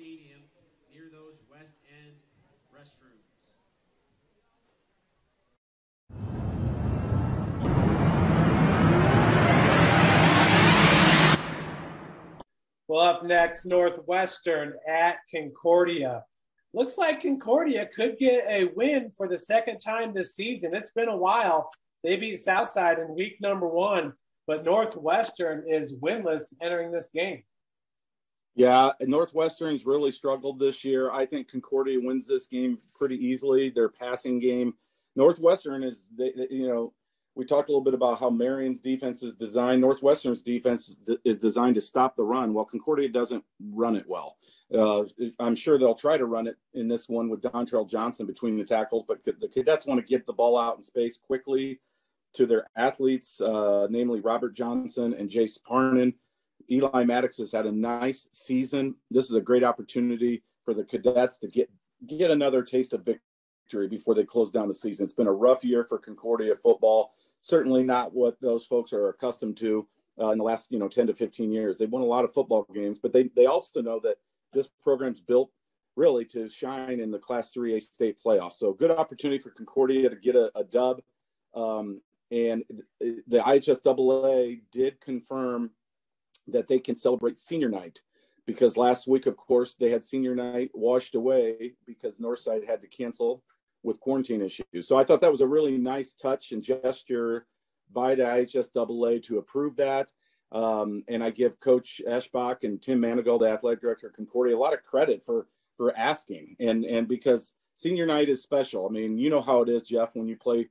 stadium near those West End restrooms. Well, up next, Northwestern at Concordia. Looks like Concordia could get a win for the second time this season. It's been a while. They beat Southside in week number 1, but Northwestern is winless entering this game. Yeah, Northwestern's really struggled this year. I think Concordia wins this game pretty easily. Their passing game. Northwestern is, we talked a little bit about how Marion's defense is designed. Northwestern's defense is designed to stop the run, while Concordia doesn't run it well. I'm sure they'll try to run it in this one with Dontrell Johnson between the tackles, but the Cadets want to get the ball out in space quickly to their athletes, namely Robert Johnson and Jace Parnan. Eli Maddox has had a nice season. This is a great opportunity for the Cadets to get another taste of victory before they close down the season. It's been a rough year for Concordia football. Certainly not what those folks are accustomed to in the last 10 to 15 years. They've won a lot of football games, but they also know that this program's built really to shine in the Class 3A state playoffs. So good opportunity for Concordia to get a dub. And the IHSAA did confirm that they can celebrate senior night, because last week, of course, they had senior night washed away because Northside had to cancel with quarantine issues. So I thought that was a really nice touch and gesture by the IHSAA to approve that. And I give Coach Eschbach and Tim Manigault, the athletic director of Concordia, a lot of credit for asking. And because senior night is special. I mean, you know how it is, Jeff, when you play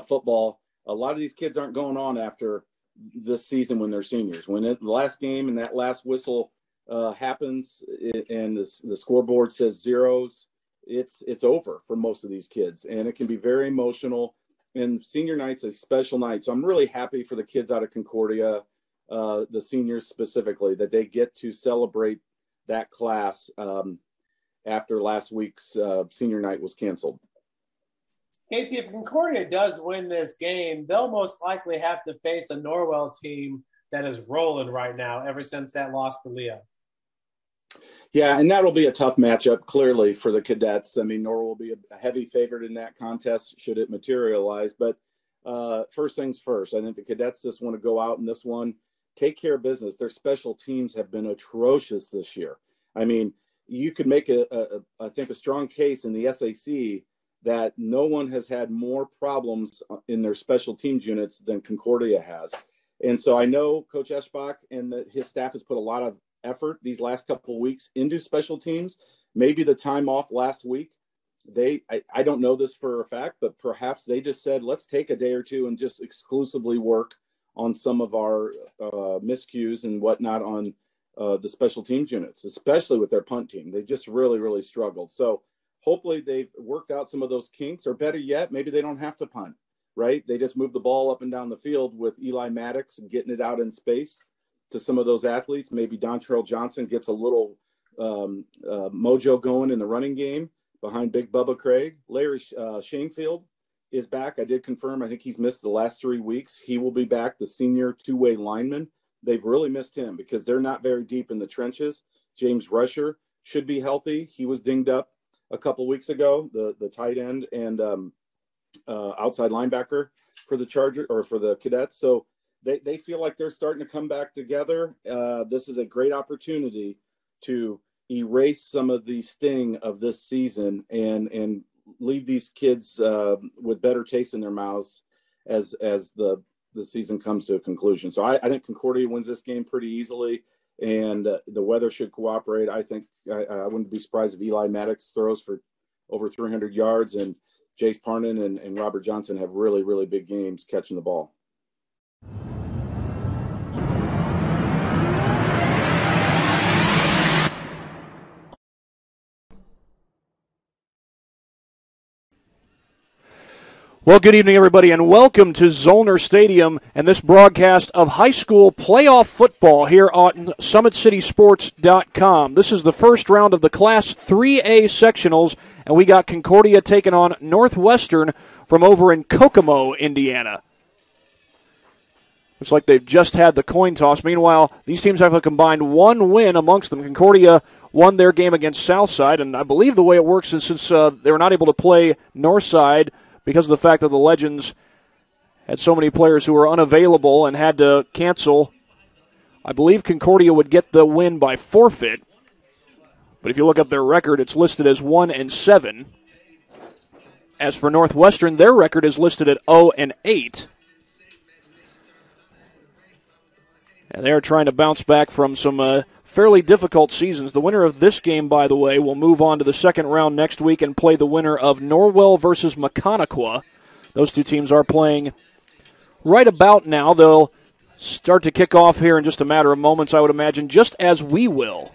football. A lot of these kids aren't going on after this season when they're seniors. When the last game and that last whistle happens and the scoreboard says zeros, it's over for most of these kids. And it can be very emotional. And senior night's a special night. So I'm really happy for the kids out of Concordia, the seniors specifically, that they get to celebrate that class after last week's senior night was canceled. Casey, if Concordia does win this game, they'll most likely have to face a Norwell team that is rolling right now ever since that loss to Leo. Yeah, and that'll be a tough matchup, clearly, for the Cadets. I mean, Norwell will be a heavy favorite in that contest should it materialize. But first things first, I think the Cadets just want to go out in this one, take care of business. Their special teams have been atrocious this year. I mean, you could make, I think, a strong case in the SAC that no one has had more problems in their special teams units than Concordia has. And so I know Coach Eschbach and his staff has put a lot of effort these last couple of weeks into special teams. Maybe the time off last week, I don't know this for a fact, but perhaps they just said, let's take a day or two and just exclusively work on some of our miscues and whatnot on the special teams units, especially with their punt team. They just really, really struggled. So hopefully they've worked out some of those kinks, or better yet, maybe they don't have to punt, right? They just move the ball up and down the field with Eli Maddox and getting it out in space to some of those athletes. Maybe Dontrell Johnson gets a little mojo going in the running game behind Big Bubba Craig. Larry Shanefield is back. I did confirm. I think he's missed the last 3 weeks. He will be back, the senior two-way lineman. They've really missed him because they're not very deep in the trenches. James Rusher should be healthy. He was dinged up a couple weeks ago, the tight end and outside linebacker for the Charger or for the Cadets. So they feel like they're starting to come back together. This is a great opportunity to erase some of the sting of this season and leave these kids with better taste in their mouths as the season comes to a conclusion. So I think Concordia wins this game pretty easily, and the weather should cooperate. I think I wouldn't be surprised if Eli Maddox throws for over 300 yards, and Jace Parnan and Robert Johnson have really, really big games catching the ball. Well, good evening, everybody, and welcome to Zollner Stadium and this broadcast of high school playoff football here on SummitCitySports.com. This is the first round of the Class 3A sectionals, and we got Concordia taking on Northwestern from over in Kokomo, Indiana. Looks like they've just had the coin toss. Meanwhile, these teams have a combined one win amongst them. Concordia won their game against Southside, and I believe the way it works is since they were not able to play Northside because of the fact that the Legends had so many players who were unavailable and had to cancel, I believe Concordia would get the win by forfeit. But if you look up their record, it's listed as 1-7. As for Northwestern, their record is listed at 0-8. And they're trying to bounce back from some fairly difficult seasons. The winner of this game, by the way, will move on to the second round next week and play the winner of Norwell versus Maconaquah. Those two teams are playing right about now. They'll start to kick off here in just a matter of moments, I would imagine, just as we will.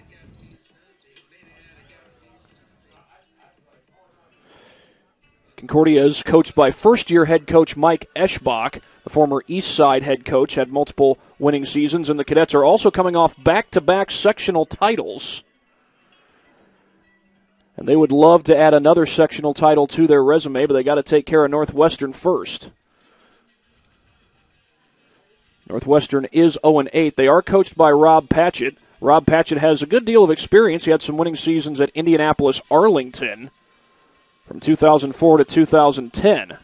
Concordia is coached by first-year head coach Mike Eschbach. The former Eastside head coach had multiple winning seasons, and the Cadets are also coming off back-to-back sectional titles. And they would love to add another sectional title to their resume, but they got to take care of Northwestern first. Northwestern is 0-8. They are coached by Rob Patchett. Rob Patchett has a good deal of experience. He had some winning seasons at Indianapolis Arlington from 2004 to 2010.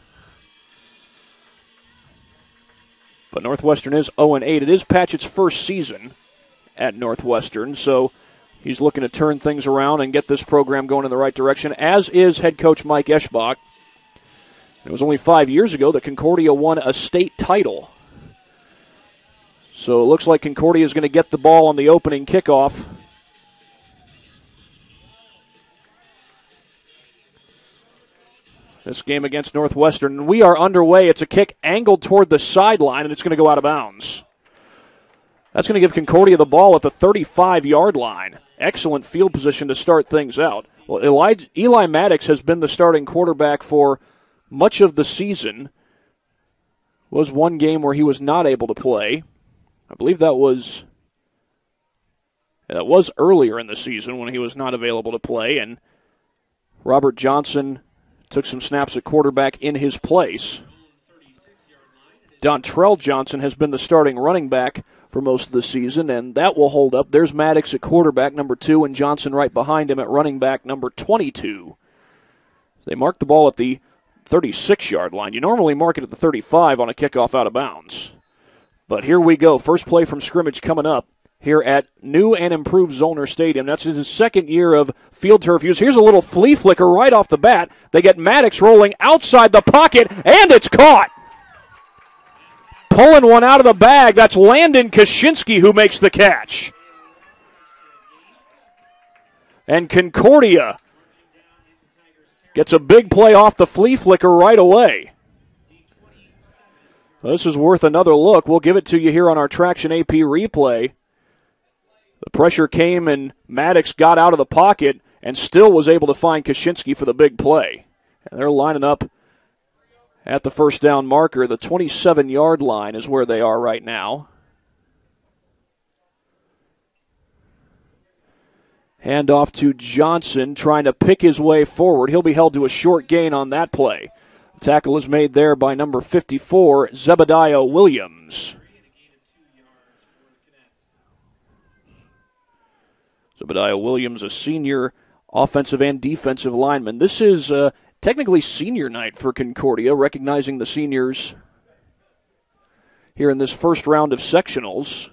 But Northwestern is 0-8. It is Patchett's first season at Northwestern, so he's looking to turn things around and get this program going in the right direction, as is head coach Mike Eschbach. It was only 5 years ago that Concordia won a state title. So it looks like Concordia is going to get the ball on the opening kickoff. This game against Northwestern. We are underway. It's a kick angled toward the sideline, and it's going to go out of bounds. That's going to give Concordia the ball at the 35-yard line. Excellent field position to start things out. Well, Eli Maddox has been the starting quarterback for much of the season. Was one game where he was not able to play. I believe that was earlier in the season when he was not available to play, and Robert Johnson took some snaps at quarterback in his place. Dontrell Johnson has been the starting running back for most of the season, and that will hold up. There's Maddox at quarterback, number 2, and Johnson right behind him at running back, number 22. They mark the ball at the 36-yard line. You normally mark it at the 35 on a kickoff out of bounds. But here we go. First play from scrimmage coming up here at new and improved Zollner Stadium. That's his second year of field turf use. Here's a little flea flicker right off the bat. They get Maddox rolling outside the pocket, and it's caught. Pulling one out of the bag. That's Landon Kaczynski who makes the catch. And Concordia gets a big play off the flea flicker right away. Well, this is worth another look. We'll give it to you here on our Traction AP replay. The pressure came and Maddox got out of the pocket and still was able to find Kaczynski for the big play. And they're lining up at the first down marker. The 27-yard line is where they are right now. Hand off to Johnson, trying to pick his way forward. He'll be held to a short gain on that play. The tackle is made there by number 54, Zebediah Williams. Zebediah Williams, a senior offensive and defensive lineman. This is technically senior night for Concordia, recognizing the seniors here in this first round of sectionals.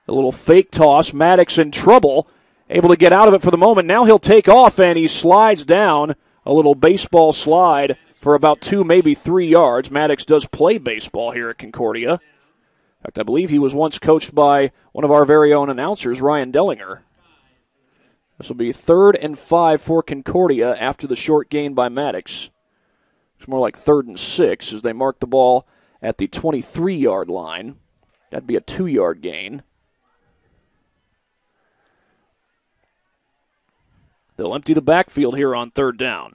A little fake toss. Maddox in trouble. Able to get out of it for the moment. Now he'll take off, and he slides down. A little baseball slide for about 2, maybe 3 yards. Maddox does play baseball here at Concordia. In fact, I believe he was once coached by one of our very own announcers, Ryan Dellinger. This will be 3rd and 5 for Concordia after the short gain by Maddox. It's more like 3rd and 6 as they mark the ball at the 23-yard line. That'd be a 2-yard gain. They'll empty the backfield here on 3rd down.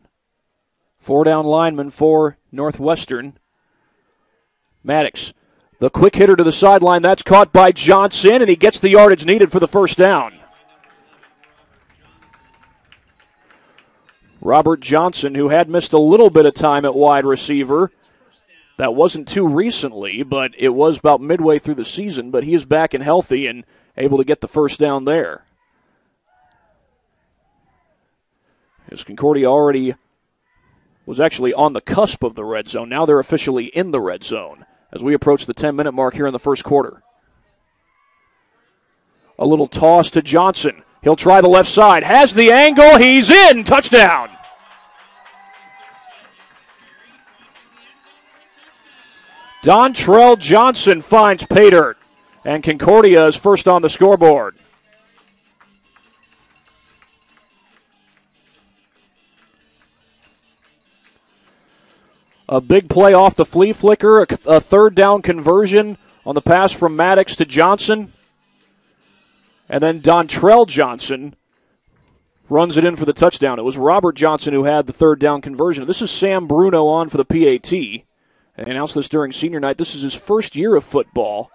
4-down lineman for Northwestern. Maddox, the quick hitter to the sideline. That's caught by Johnson, and he gets the yardage needed for the first down. Robert Johnson, who had missed a little bit of time at wide receiver, That wasn't too recently, but it was about midway through the season. But he is back and healthy and able to get the first down there. As Concordia already was actually on the cusp of the red zone. Now they're officially in the red zone as we approach the 10-minute mark here in the first quarter. A little toss to Johnson. He'll try the left side. Has the angle. He's in. Touchdown. Dontrell Johnson finds pay dirt. And Concordia is first on the scoreboard. A big play off the flea flicker, a third down conversion on the pass from Maddox to Johnson. And then Dontrell Johnson runs it in for the touchdown. It was Robert Johnson who had the third down conversion. This is Sam Bruno on for the PAT. And he announced this during senior night. This is his first year of football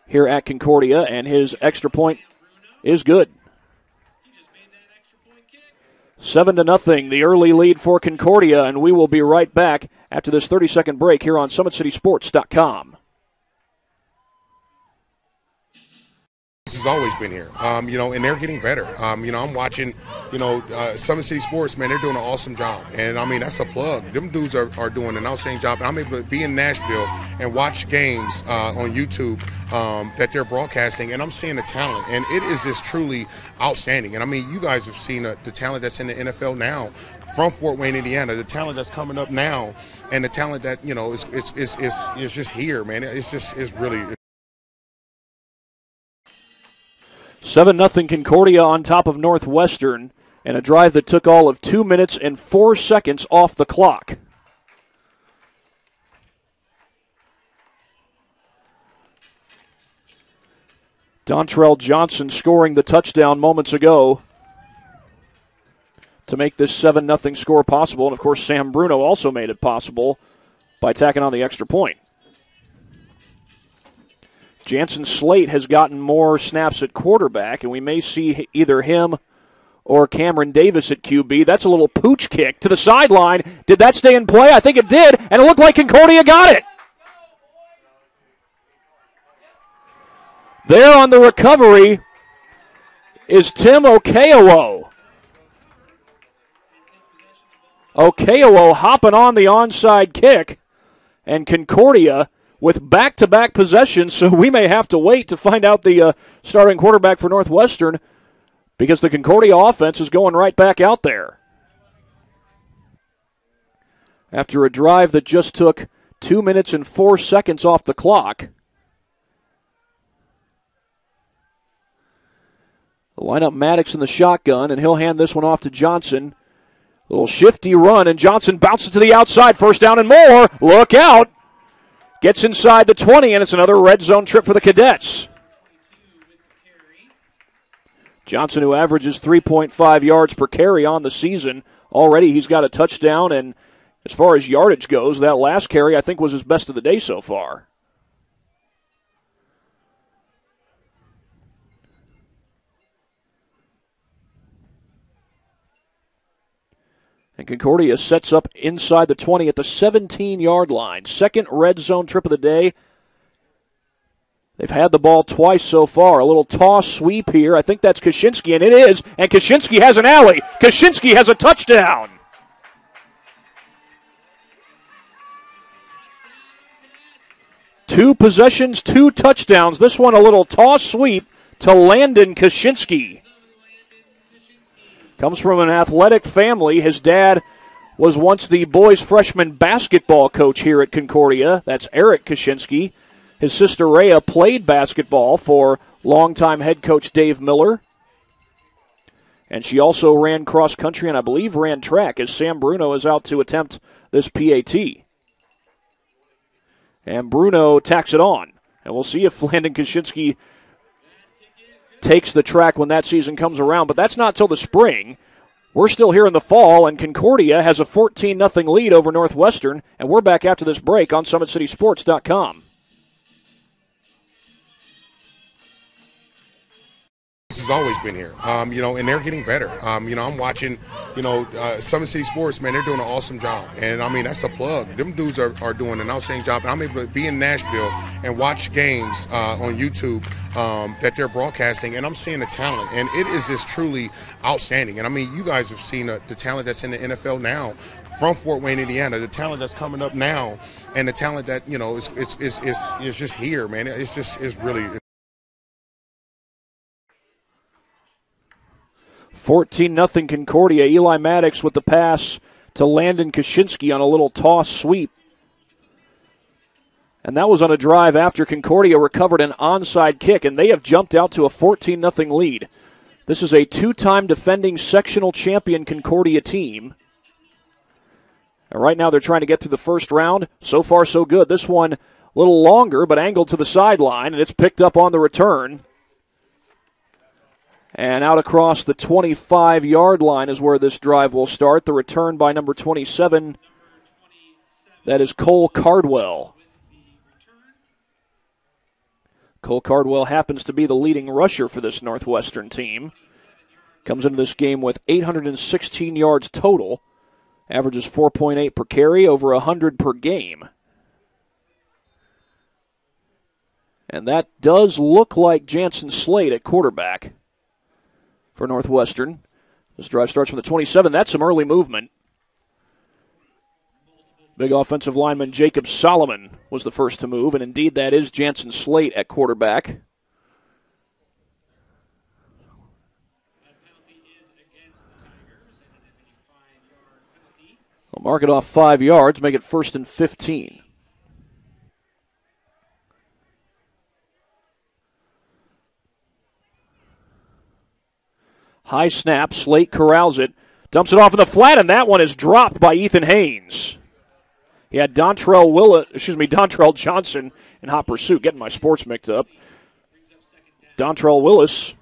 here at Concordia, and his extra point is good. 7-0, the early lead for Concordia, and we will be right back after this 30-second break here on SummitCitySports.com. Has always been here, and they're getting better. I'm watching, Summit City Sports, man, they're doing an awesome job. And, that's a plug. Them dudes are doing an outstanding job. And I'm able to be in Nashville and watch games on YouTube that they're broadcasting, and I'm seeing the talent. And it is just truly outstanding. And, you guys have seen the talent that's in the NFL now from Fort Wayne, Indiana, the talent that's coming up now, and the talent that, is just here, man. It's really – 7-0 Concordia on top of Northwestern, and a drive that took all of 2 minutes and 4 seconds off the clock. Dontrell Johnson scoring the touchdown moments ago to make this 7-0 score possible. And, of course, Sam Bruno also made it possible by tacking on the extra point. Jansen Slate has gotten more snaps at quarterback, and we may see either him or Cameron Davis at QB. That's a little pooch kick to the sideline. Did that stay in play? I think it did, and it looked like Concordia got it. There on the recovery is Tim Okeowo. Okeowo hopping on the onside kick, and Concordia with back-to-back possessions, so we may have to wait to find out the starting quarterback for Northwestern because the Concordia offense is going right back out there. After a drive that just took 2 minutes and 4 seconds off the clock. They'll line up Maddox in the shotgun, and he'll hand this one off to Johnson. A little shifty run, and Johnson bounces to the outside. First down and more. Look out. Gets inside the 20, and it's another red zone trip for the Cadets. Johnson, who averages 3.5 yards per carry on the season. Already he's got a touchdown, and as far as yardage goes, that last carry I think was his best of the day so far. And Concordia sets up inside the 20 at the 17-yard line. Second red zone trip of the day. They've had the ball twice so far. A little toss sweep here. I think that's Kaczynski, and it is. And Kaczynski has an alley. Kaczynski has a touchdown. Two possessions, 2 touchdowns. This one a little toss sweep to Landon Kaczynski. Comes from an athletic family. His dad was once the boys' freshman basketball coach here at Concordia. That's Eric Kaczynski. His sister Rhea played basketball for longtime head coach Dave Miller. And she also ran cross country and I believe ran track as Sam Bruno is out to attempt this PAT. And Bruno tacks it on. And we'll see if Landon Kaczynski takes the track when that season comes around, but that's not till the spring. We're still here in the fall, and Concordia has a 14-0 lead over Northwestern, and we're back after this break on SummitCitySports.com. Has always been here, and they're getting better. I'm watching, Summit City Sports, man, they're doing an awesome job. And, I mean, that's a plug. Them dudes are doing an outstanding job. And I'm able to be in Nashville and watch games on YouTube that they're broadcasting, and I'm seeing the talent. And it is just truly outstanding. And, I mean, you guys have seen the talent that's in the NFL now from Fort Wayne, Indiana, the talent that's coming up now, and the talent that, is just here, man. It's really – 14-0 Concordia. Eli Maddox with the pass to Landon Kaczynski on a little toss sweep. And that was on a drive after Concordia recovered an onside kick, and they have jumped out to a 14-0 lead. This is a two-time defending sectional champion Concordia team. And right now they're trying to get through the first round. So far, so good. This one a little longer, but angled to the sideline, and it's picked up on the return. And out across the 25-yard line is where this drive will start. The return by number 27. That is Cole Cardwell. Cole Cardwell happens to be the leading rusher for this Northwestern team. Comes into this game with 816 yards total. Averages 4.8 per carry, over 100 per game. And that does look like Jansen Slade at quarterback for Northwestern. This drive starts from the 27. That's some early movement. Big offensive lineman Jacob Solomon was the first to move, and indeed that is Jansen Slate at quarterback. They'll mark it off 5 yards, make it 1st and 15. High snap, Slate corrals it, dumps it off in the flat, and that one is dropped by Ethan Haynes. He had Dontrell Johnson in hot pursuit, getting my sports mixed up. Dontrell Willis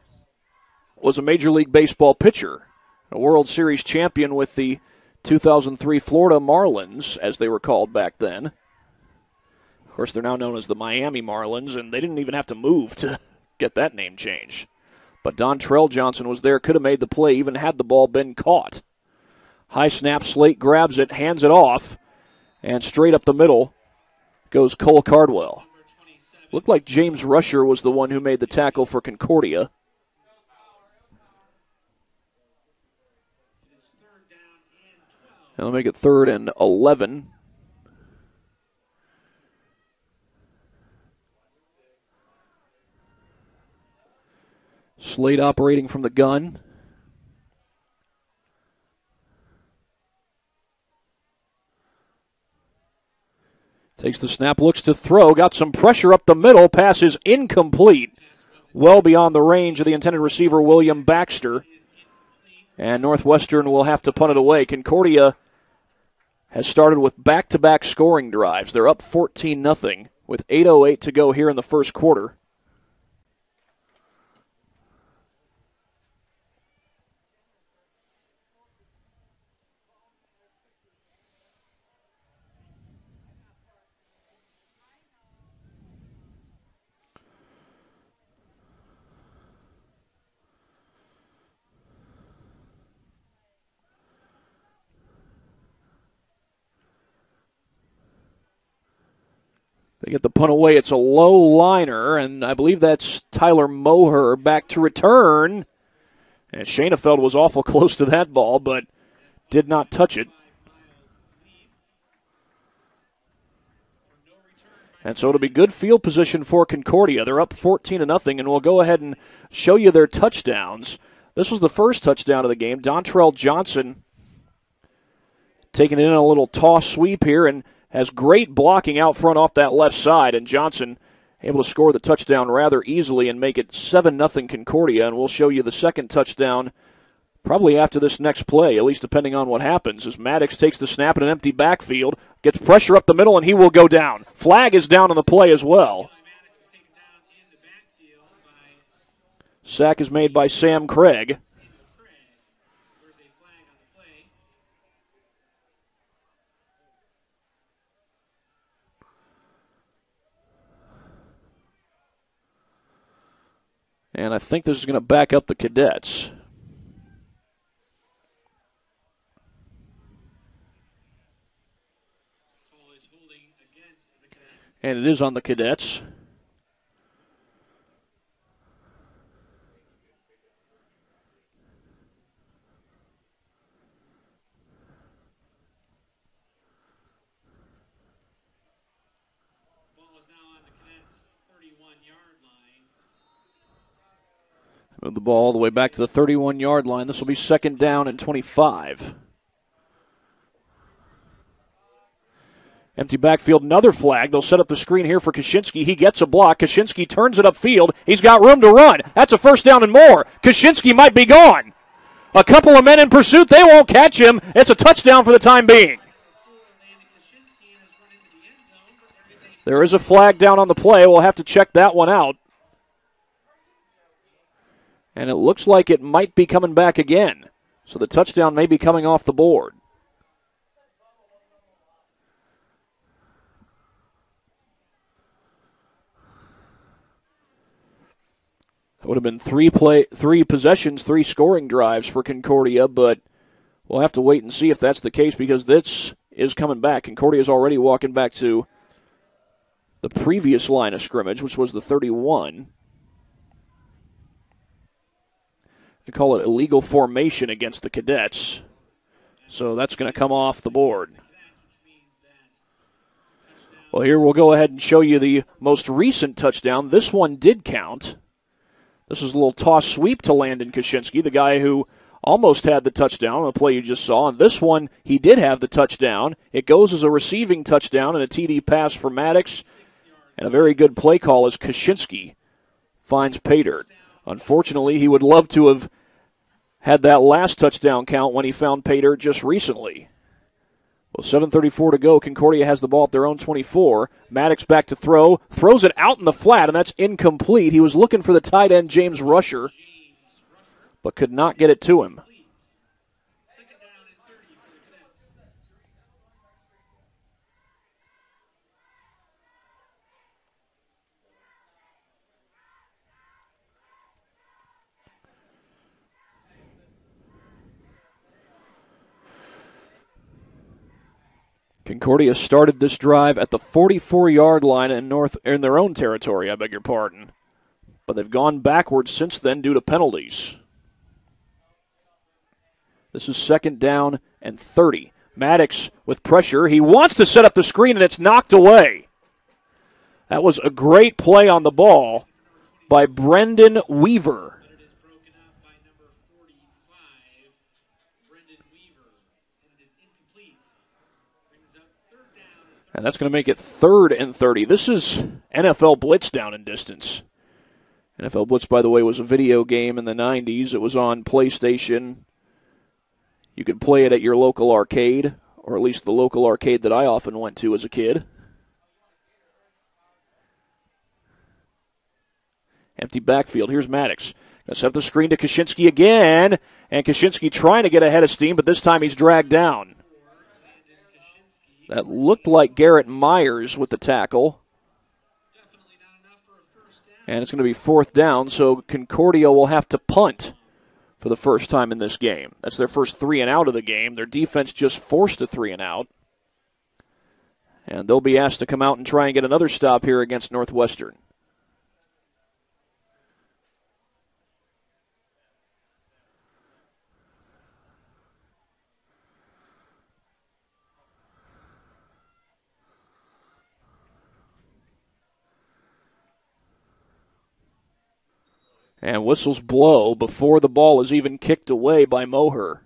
was a Major League Baseball pitcher, a World Series champion with the 2003 Florida Marlins, as they were called back then. Of course, they're now known as the Miami Marlins, and they didn't even have to move to get that name changed. But Dontrell Johnson was there, could have made the play, even had the ball been caught. High snap, Slate grabs it, hands it off, and straight up the middle goes Cole Cardwell. Looked like James Rusher was the one who made the tackle for Concordia. And they'll make it 3rd and 11. Slade operating from the gun. Takes the snap, looks to throw, got some pressure up the middle, pass is incomplete. Well beyond the range of the intended receiver, William Baxter. And Northwestern will have to punt it away. Concordia has started with back-to-back scoring drives. They're up 14-0 with 8:08 to go here in the first quarter. They get the punt away. It's a low liner, and I believe that's Tyler Moher back to return. And Schoenfeld was awful close to that ball, but did not touch it. And so it'll be good field position for Concordia. They're up 14-0, and we'll go ahead and show you their touchdowns. This was the first touchdown of the game. Dontrell Johnson taking it in a little toss sweep here, and has great blocking out front off that left side, and Johnson able to score the touchdown rather easily and make it 7-0 Concordia, and we'll show you the second touchdown probably after this next play, at least depending on what happens, as Maddox takes the snap in an empty backfield, gets pressure up the middle, and he will go down. Flag is down on the play as well. Sack is made by Sam Craig. And I think this is going to back up the Cadets. And it is on the Cadets. Ball is now on the Cadets' 31-yard line. Move the ball all the way back to the 31-yard line. This will be second down and 25. Empty backfield, another flag. They'll set up the screen here for Kaczynski. He gets a block. Kaczynski turns it upfield. He's got room to run. That's a first down and more. Kaczynski might be gone. A couple of men in pursuit. They won't catch him. It's a touchdown for the time being. There is a flag down on the play. We'll have to check that one out. And it looks like it might be coming back again. So the touchdown may be coming off the board. It would have been three possessions, 3 scoring drives for Concordia, but we'll have to wait and see if that's the case because this is coming back. Concordia is already walking back to the previous line of scrimmage, which was the 31. They call it illegal formation against the Cadets, so that's going to come off the board. Well, here we'll go ahead and show you the most recent touchdown. This one did count. This is a little toss sweep to Landon Kaczynski, the guy who almost had the touchdown on the play you just saw. And this one, he did have the touchdown. It goes as a receiving touchdown and a TD pass for Maddox. And a very good play call as Kaczynski finds Paydirt. Unfortunately, he would love to have had that last touchdown count when he found Paydirt just recently. Well, 7:34 to go. Concordia has the ball at their own 24. Maddox back to throw. Throws it out in the flat, and that's incomplete. He was looking for the tight end, James Rusher, but could not get it to him. Concordia started this drive at the 44-yard line in their own territory, I beg your pardon. But they've gone backwards since then due to penalties. This is second down and 30. Maddox with pressure. He wants to set up the screen, and it's knocked away. That was a great play on the ball by Brendan Weaver. And that's going to make it 3rd and 30. This is NFL Blitz down in distance. NFL Blitz, by the way, was a video game in the 90s. It was on PlayStation. You could play it at your local arcade, or at least the local arcade that I often went to as a kid. Empty backfield. Here's Maddox. Going to set up the screen to Kaczynski again. And Kaczynski trying to get ahead of steam, but this time he's dragged down. That looked like Garrett Myers with the tackle. And it's going to be 4th down, so Concordia will have to punt for the first time in this game. That's their first 3 and out of the game. Their defense just forced a 3 and out. And they'll be asked to come out and try and get another stop here against Northwestern. And whistles blow before the ball is even kicked away by Moher.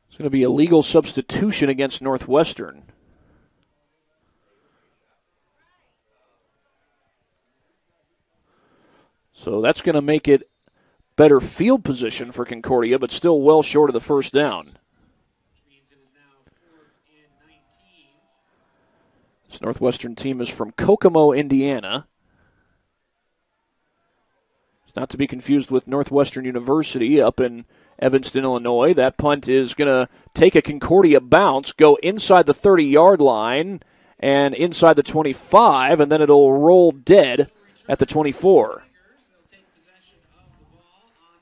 It's going to be a legal substitution against Northwestern. So that's going to make it better field position for Concordia, but still well short of the first down. This Northwestern team is from Kokomo, Indiana. It's not to be confused with Northwestern University up in Evanston, Illinois. That punt is going to take a Concordia bounce, go inside the 30-yard line and inside the 25, and then it'll roll dead at the 24.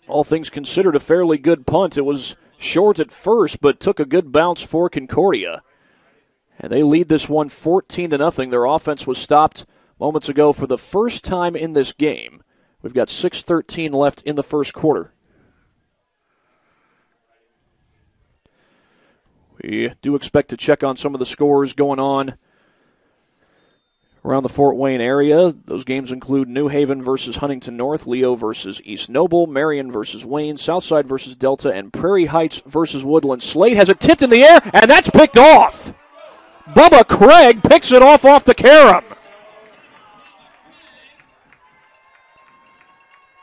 all things considered, a fairly good punt. It was short at first, but took a good bounce for Concordia. And they lead this one 14-0. Their offense was stopped moments ago for the first time in this game. We've got 6:13 left in the first quarter. We do expect to check on some of the scores going on around the Fort Wayne area. Those games include New Haven versus Huntington North, Leo versus East Noble, Marion versus Wayne, Southside versus Delta, and Prairie Heights versus Woodland. Slade has it tipped in the air, and that's picked off. Bubba Craig picks it off the carom.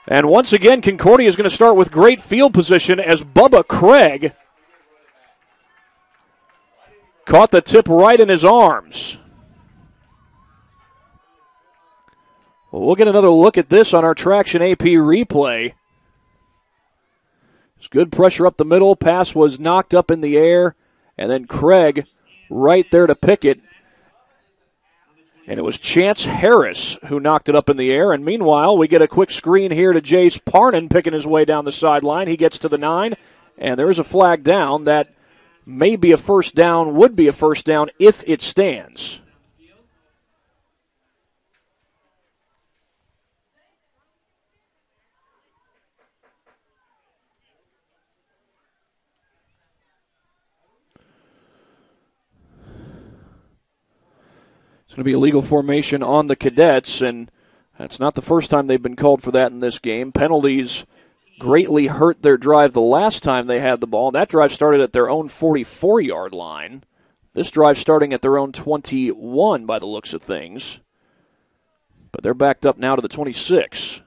And once again, Concordia is going to start with great field position as Bubba Craig caught the tip right in his arms. Well, we'll get another look at this on our Traction AP replay. There's good pressure up the middle. Pass was knocked up in the air, and then Craig right there to pick it. And it was Chance Harris who knocked it up in the air. And meanwhile, we get a quick screen here to Jace Parnan picking his way down the sideline. He gets to the 9, and there's a flag down that may be a first down, would be a first down if it stands. It's going to be a legal formation on the Cadets, and that's not the first time they've been called for that in this game. Penalties greatly hurt their drive the last time they had the ball. That drive started at their own 44-yard line. This drive starting at their own 21 by the looks of things. But they're backed up now to the 26.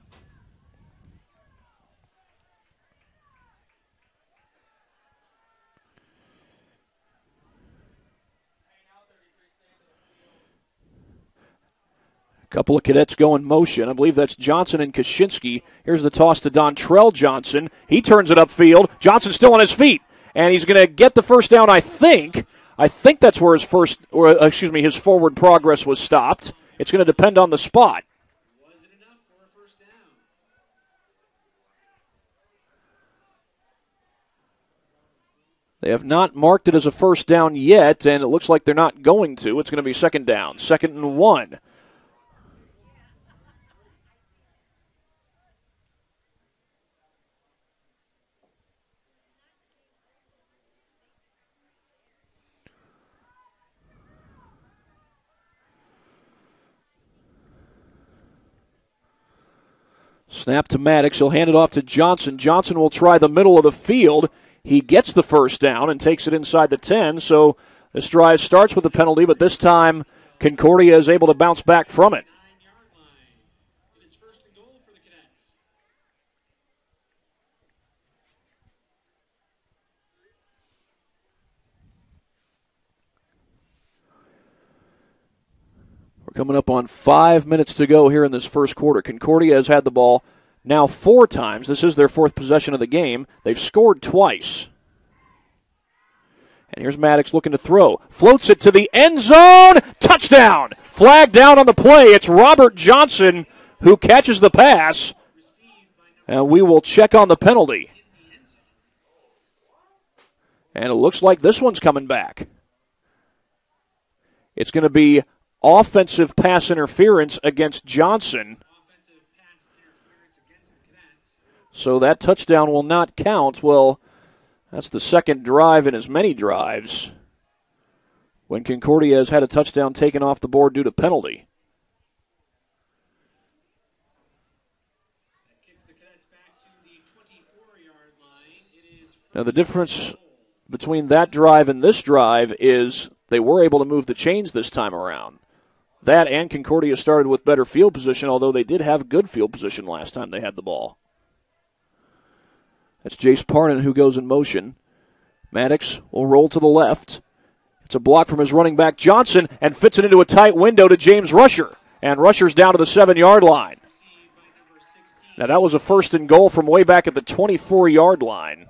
Couple of Cadets go in motion. I believe that's Johnson and Kaczynski. Here's the toss to Dontrell Johnson. He turns it upfield. Johnson's still on his feet, and he's going to get the first down, I think. I think that's where his forward progress was stopped. It's going to depend on the spot. They have not marked it as a first down yet, and it looks like they're not going to. It's going to be second down, 2nd and 1. Snap to Maddox. He'll hand it off to Johnson. Johnson will try the middle of the field. He gets the first down and takes it inside the 10. So this drive starts with a penalty, but this time Concordia is able to bounce back from it. We're coming up on 5 minutes to go here in this first quarter. Concordia has had the ball now 4 times. This is their 4th possession of the game. They've scored twice. And here's Maddox looking to throw. Floats it to the end zone. Touchdown! Flag down on the play. It's Robert Johnson who catches the pass. And we will check on the penalty. And it looks like this one's coming back. It's going to be offensive pass interference against Johnson. So that touchdown will not count. Well, that's the second drive in as many drives when Concordia has had a touchdown taken off the board due to penalty. Now the difference between that drive and this drive is they were able to move the chains this time around. That and Concordia started with better field position, although they did have good field position last time they had the ball. That's Jace Parnan who goes in motion. Maddox will roll to the left. It's a block from his running back Johnson and fits it into a tight window to James Rusher. And Rusher's down to the 7-yard line. Now that was a 1st and goal from way back at the 24-yard line.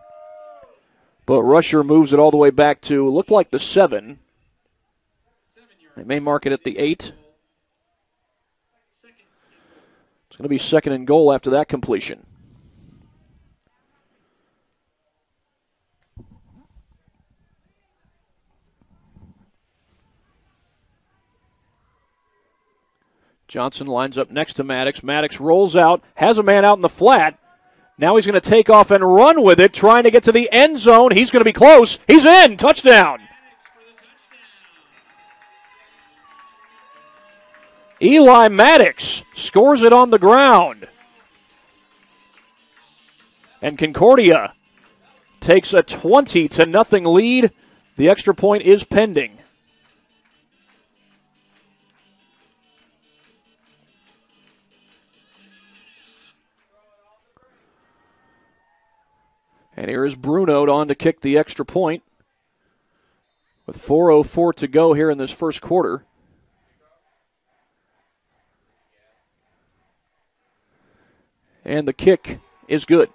But Rusher moves it all the way back to, looked like the 7. They may mark it at the 8. It's going to be 2nd and goal after that completion. Johnson lines up next to Maddox. Maddox rolls out, has a man out in the flat. Now he's going to take off and run with it, trying to get to the end zone. He's going to be close. He's in. Touchdown. Eli Maddox scores it on the ground. And Concordia takes a 20-0 lead. The extra point is pending. And here is Bruno on to kick the extra point with 4:04 to go here in this first quarter. And the kick is good.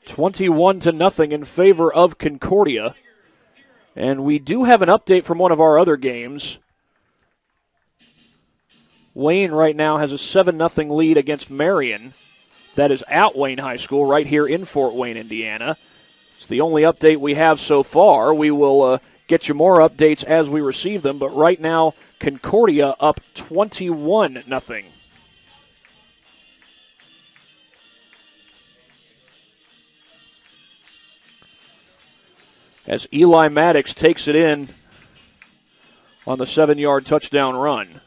21-0 in favor of Concordia. And we do have an update from one of our other games. Wayne right now has a 7-0 lead against Marion. That is at Wayne High School right here in Fort Wayne, Indiana. It's the only update we have so far. We will get you more updates as we receive them, but right now Concordia up 21-0. As Eli Maddox takes it in on the 7-yard touchdown run.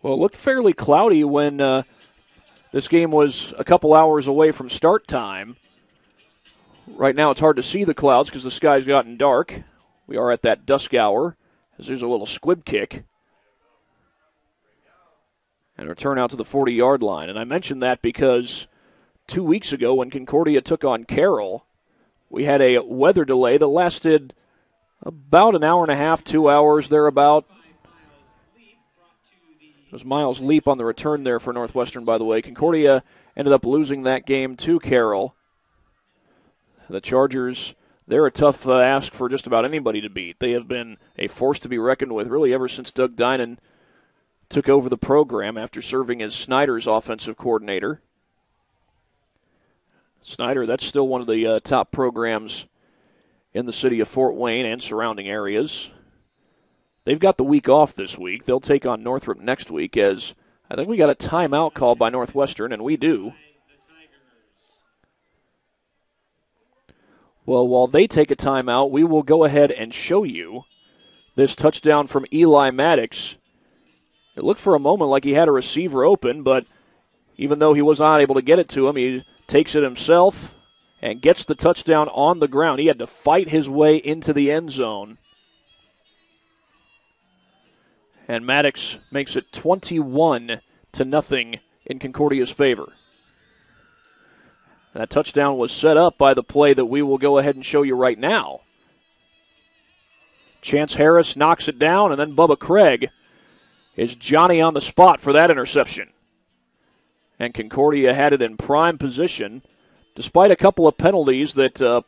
Well, it looked fairly cloudy when this game was a couple hours away from start time. Right now it's hard to see the clouds because the sky's gotten dark. We are at that dusk hour as there's a little squib kick. And a return out to the 40-yard line. And I mentioned that because 2 weeks ago when Concordia took on Carroll, we had a weather delay that lasted about an hour and a half, 2 hours, thereabout. It was Miles Leap on the return there for Northwestern, by the way. Concordia ended up losing that game to Carroll. The Chargers, they're a tough ask for just about anybody to beat. They have been a force to be reckoned with really ever since Doug Dinan took over the program after serving as Snyder's offensive coordinator. Snyder, that's still one of the top programs in the city of Fort Wayne and surrounding areas. They've got the week off this week. They'll take on Northrop next week as I think we got a timeout called by Northwestern, and we do. Well, while they take a timeout, we will go ahead and show you this touchdown from Eli Maddox. It looked for a moment like he had a receiver open, but even though he was not able to get it to him, he takes it himself and gets the touchdown on the ground. He had to fight his way into the end zone. And Maddox makes it 21-0 in Concordia's favor. That touchdown was set up by the play that we will go ahead and show you right now. Chance Harris knocks it down, and then Bubba Craig is Johnny on the spot for that interception. And Concordia had it in prime position, despite a couple of penalties that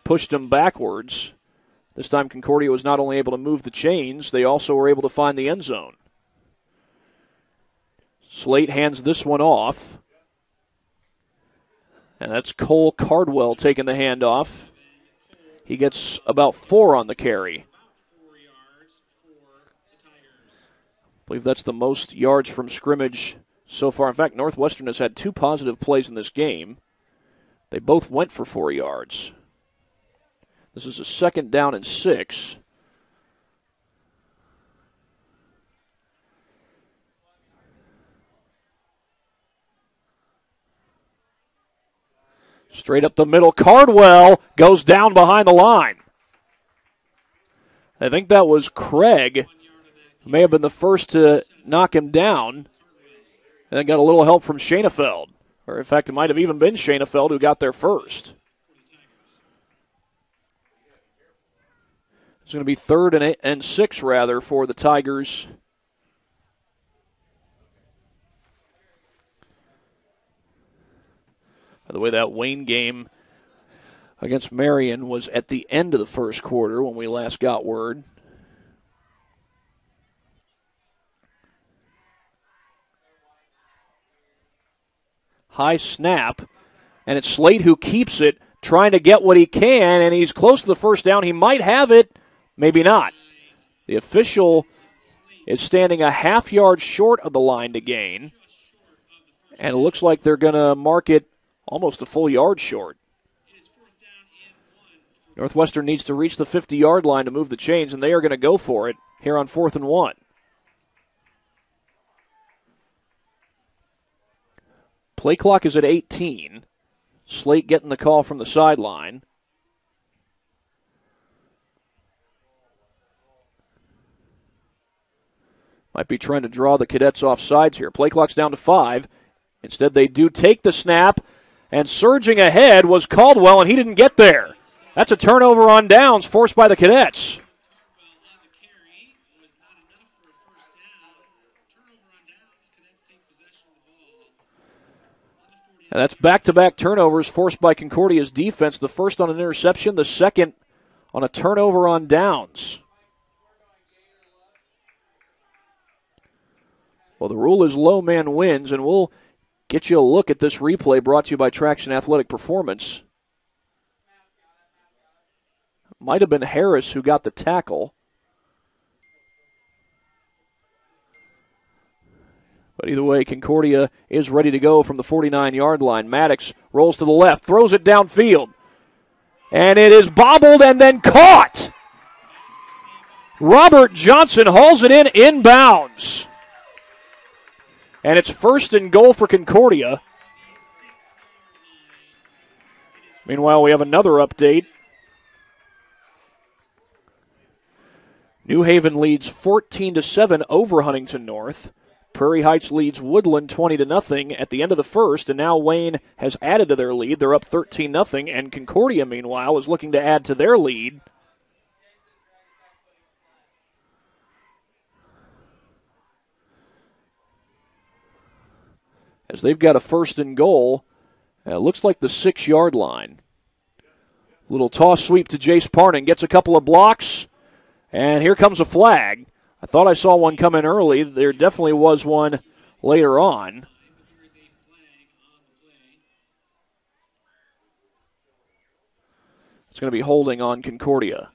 pushed them backwards. This time Concordia was not only able to move the chains, they also were able to find the end zone. Slate hands this one off. And that's Cole Cardwell taking the handoff. He gets about 4 on the carry. I believe that's the most yards from scrimmage so far. In fact, Northwestern has had 2 positive plays in this game. They both went for 4 yards. This is a 2nd down and 6. Straight up the middle, Cardwell goes down behind the line. I think that was Craig, who may have been the first to knock him down, and then got a little help from Schoenefeld. Or, in fact, it might have even been Schoenefeld who got there first. It's going to be 3rd and 6, rather, for the Tigers. By the way, that Wayne game against Marion was at the end of the first quarter when we last got word. High snap, and it's Slate who keeps it, trying to get what he can, and he's close to the first down. He might have it, maybe not. The official is standing a half yard short of the line to gain, and it looks like they're going to mark it almost a full yard short. Northwestern needs to reach the 50-yard line to move the chains, and they are going to go for it here on 4th and 1. Play clock is at 18. Slate getting the call from the sideline. Might be trying to draw the Cadets off sides here. Play clock's down to 5. Instead, they do take the snap, and surging ahead was Caldwell, and he didn't get there. That's a turnover on downs forced by the Cadets. And that's back-to-back turnovers forced by Concordia's defense. The first on an interception, the second on a turnover on downs. Well, the rule is low man wins, and we'll get you a look at this replay brought to you by Traction Athletic Performance. Might have been Harris who got the tackle. But either way, Concordia is ready to go from the 49-yard line. Maddox rolls to the left, throws it downfield. And it is bobbled and then caught. Robert Johnson hauls it in inbounds. And it's 1st and goal for Concordia. Meanwhile, we have another update. New Haven leads 14-7 over Huntington North. Prairie Heights leads Woodland 20-0 at the end of the first, and now Wayne has added to their lead. They're up 13-0, and Concordia, meanwhile, is looking to add to their lead. As they've got a 1st and goal, it looks like the 6-yard line. Little toss sweep to Jace Parnan, gets a couple of blocks, and here comes a flag. I thought I saw one come in early. There definitely was one later on. It's going to be holding on Concordia.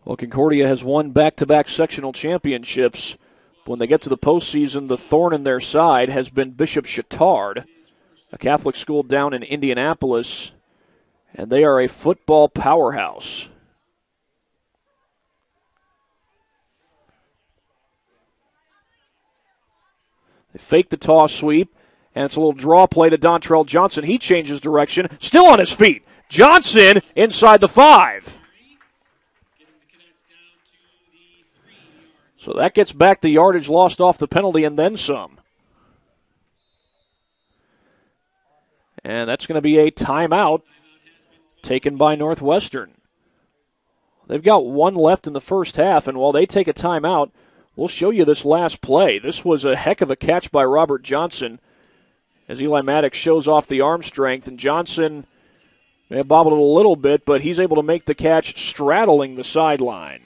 Well, Concordia has won back-to-back sectional championships. When they get to the postseason, the thorn in their side has been Bishop Chittard, a Catholic school down in Indianapolis, and they are a football powerhouse. They fake the toss sweep, and it's a little draw play to Dontrell Johnson. He changes direction, still on his feet. Johnson inside the 5. So that gets back the yardage lost off the penalty and then some. And that's going to be a timeout taken by Northwestern. They've got one left in the first half, and while they take a timeout, we'll show you this last play. This was a heck of a catch by Robert Johnson as Eli Maddox shows off the arm strength, and Johnson may have bobbled it a little bit, but he's able to make the catch straddling the sideline.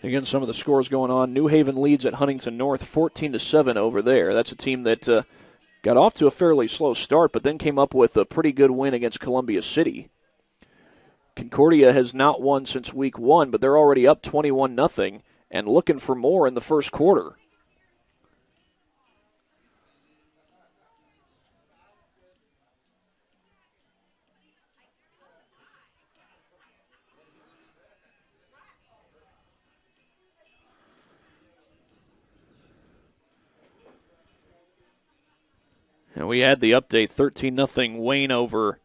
Again, some of the scores going on. New Haven leads at Huntington North 14-7 over there. That's a team that got off to a fairly slow start, but then came up with a pretty good win against Columbia City. Concordia has not won since week 1, but they're already up 21-0 and looking for more in the first quarter. And we had the update, 13-0 Wayne over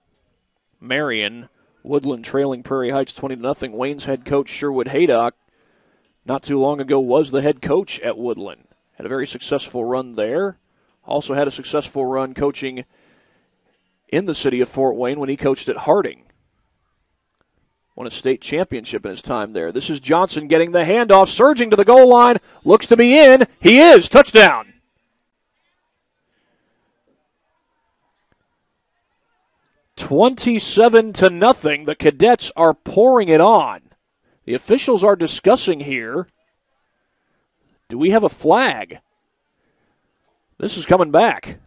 Marion. Woodland trailing Prairie Heights 20-0. Wayne's head coach Sherwood Haydock not too long ago was the head coach at Woodland. Had a very successful run there. Also had a successful run coaching in the city of Fort Wayne when he coached at Harding. Won a state championship in his time there. This is Johnson getting the handoff, surging to the goal line. Looks to be in. He is. Touchdown. 27-0. The Cadets are pouring it on. The officials are discussing here. Do we have a flag? This is coming back.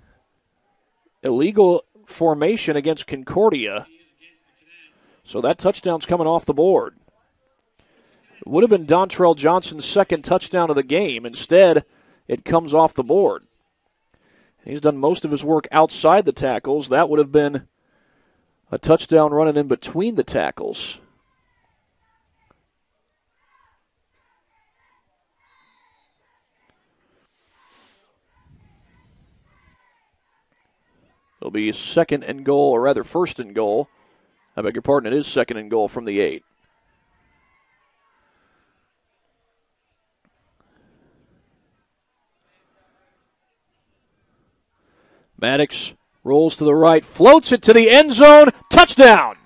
Illegal formation against Concordia. So that touchdown's coming off the board. It would have been Dontrell Johnson's second touchdown of the game. Instead, it comes off the board. He's done most of his work outside the tackles. That would have been a touchdown running in between the tackles. It'll be second and goal, or rather first and goal. I beg your pardon, it is second and goal from the 8. Maddox rolls to the right, floats it to the end zone, touchdown!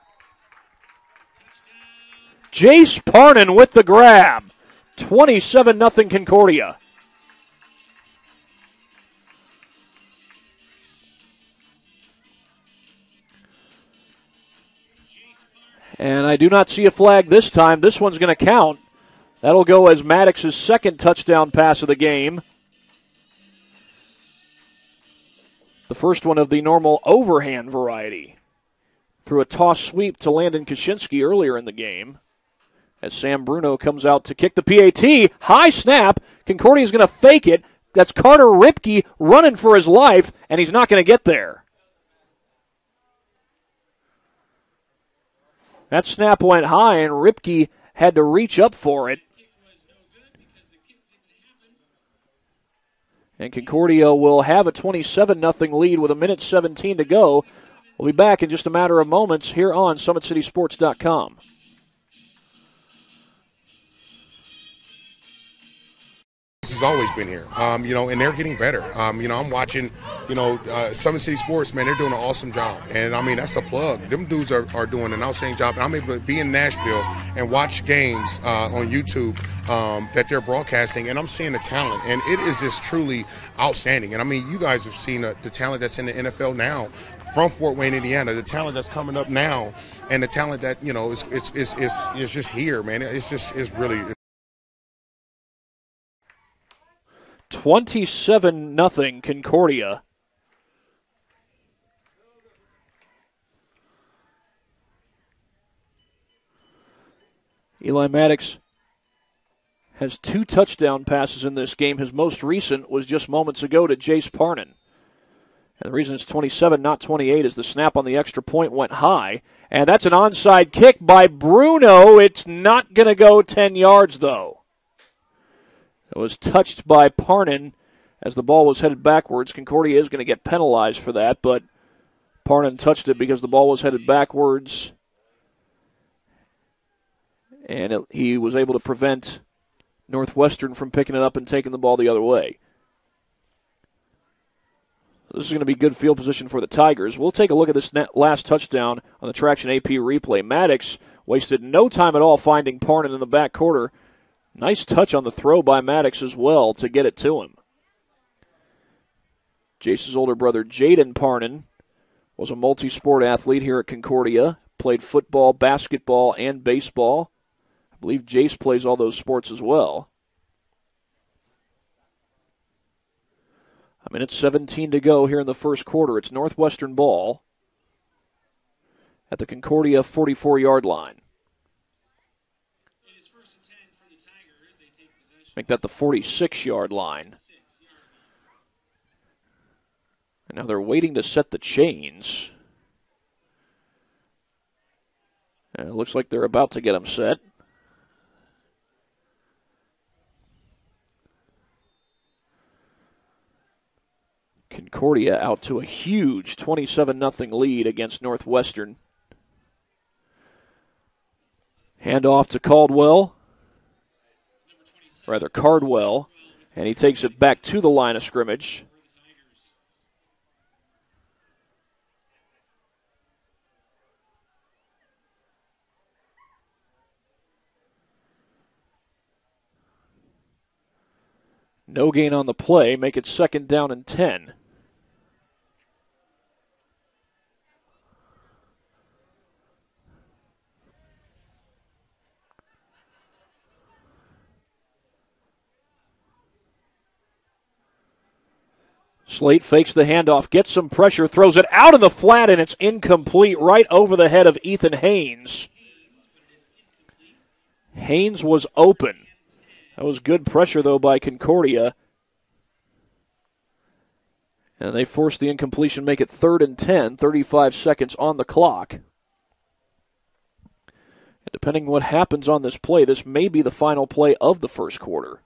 Jace Parnan with the grab. 27-0 Concordia. And I do not see a flag this time. This one's going to count. That'll go as Maddox's second touchdown pass of the game. The first one of the normal overhand variety. Through a toss sweep to Landon Kaczynski earlier in the game. As Sam Bruno comes out to kick the PAT. High snap. Concordia's going to fake it. That's Carter Ripke running for his life, and he's not going to get there. That snap went high, and Ripke had to reach up for it. And Concordia will have a 27-0 lead with 1:17 to go. We'll be back in just a matter of moments here on SummitCitySports.com. Has always been here, and they're getting better. I'm watching, Summit City Sports, man, they're doing an awesome job. And, that's a plug. Them dudes are doing an outstanding job. And I'm able to be in Nashville and watch games on YouTube that they're broadcasting, and I'm seeing the talent. And it is just truly outstanding. And, you guys have seen the talent that's in the NFL now from Fort Wayne, Indiana, the talent that's coming up now, and the talent that, is just here, man. It's really – 27-0 Concordia. Eli Maddox has 2 touchdown passes in this game. His most recent was just moments ago to Jace Parnan. And the reason it's 27, not 28, is the snap on the extra point went high. And that's an onside kick by Bruno. It's not going to go 10 yards, though. It was touched by Parnan as the ball was headed backwards. Concordia is going to get penalized for that, but Parnan touched it because the ball was headed backwards. And he was able to prevent Northwestern from picking it up and taking the ball the other way. This is going to be good field position for the Tigers. We'll take a look at this last touchdown on the Traction AP replay. Maddox wasted no time at all finding Parnan in the back quarter. Nice touch on the throw by Maddox as well to get it to him. Jace's older brother, Jaden Parnan, was a multi-sport athlete here at Concordia. Played football, basketball, and baseball. I believe Jace plays all those sports as well. 1:17 to go here in the first quarter. It's Northwestern ball at the Concordia 44-yard line. Make that the 46-yard line. And now they're waiting to set the chains. And it looks like they're about to get them set. Concordia out to a huge 27-0 lead against Northwestern. Hand off to Caldwell. Cardwell, and he takes it back to the line of scrimmage. No gain on the play, make it 2nd down and 10. Slate fakes the handoff, gets some pressure, throws it out in the flat, and it's incomplete right over the head of Ethan Haynes. Haynes was open. That was good pressure, though, by Concordia. And they forced the incompletion, make it 3rd and 10, 35 seconds on the clock. And depending on what happens on this play, this may be the final play of the first quarter.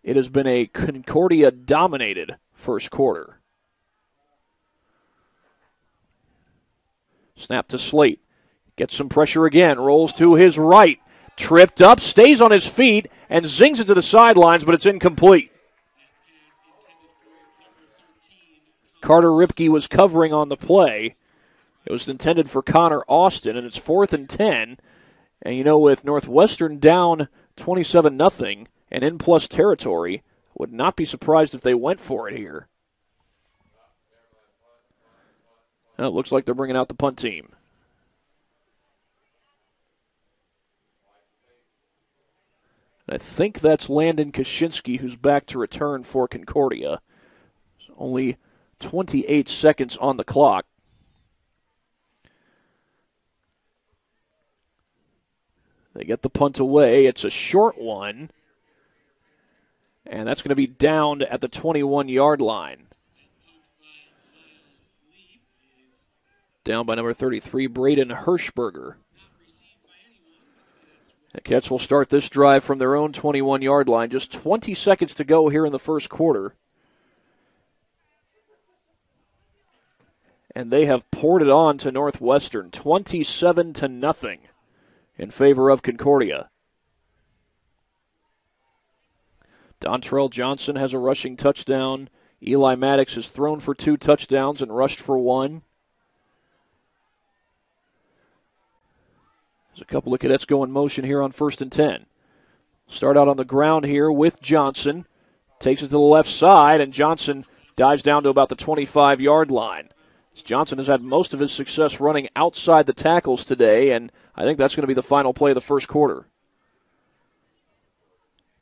It has been a Concordia-dominated first quarter. Snap to Slate. Gets some pressure again, rolls to his right. Tripped up, stays on his feet, and zings it to the sidelines, but it's incomplete. Carter Ripke was covering on the play. It was intended for Connor Austin, and it's 4th and 10. And, you know, with Northwestern down 27-0 and in plus territory, would not be surprised if they went for it here. And it looks like they're bringing out the punt team. I think that's Landon Kaczynski, who's back to return for Concordia. There's only 28 seconds on the clock. They get the punt away. It's a short one. And that's going to be downed at the 21-yard line. Down by number 33, Braden Hirschberger. The Cats will start this drive from their own 21-yard line. Just 20 seconds to go here in the first quarter. And they have poured it on to Northwestern, 27-0 in favor of Concordia. Dontrell Johnson has a rushing touchdown. Eli Maddox has thrown for 2 touchdowns and rushed for 1. There's a couple of cadets go in motion here on 1st and 10. Start out on the ground here with Johnson. Takes it to the left side, and Johnson dives down to about the 25-yard line. Johnson has had most of his success running outside the tackles today, and I think that's going to be the final play of the first quarter.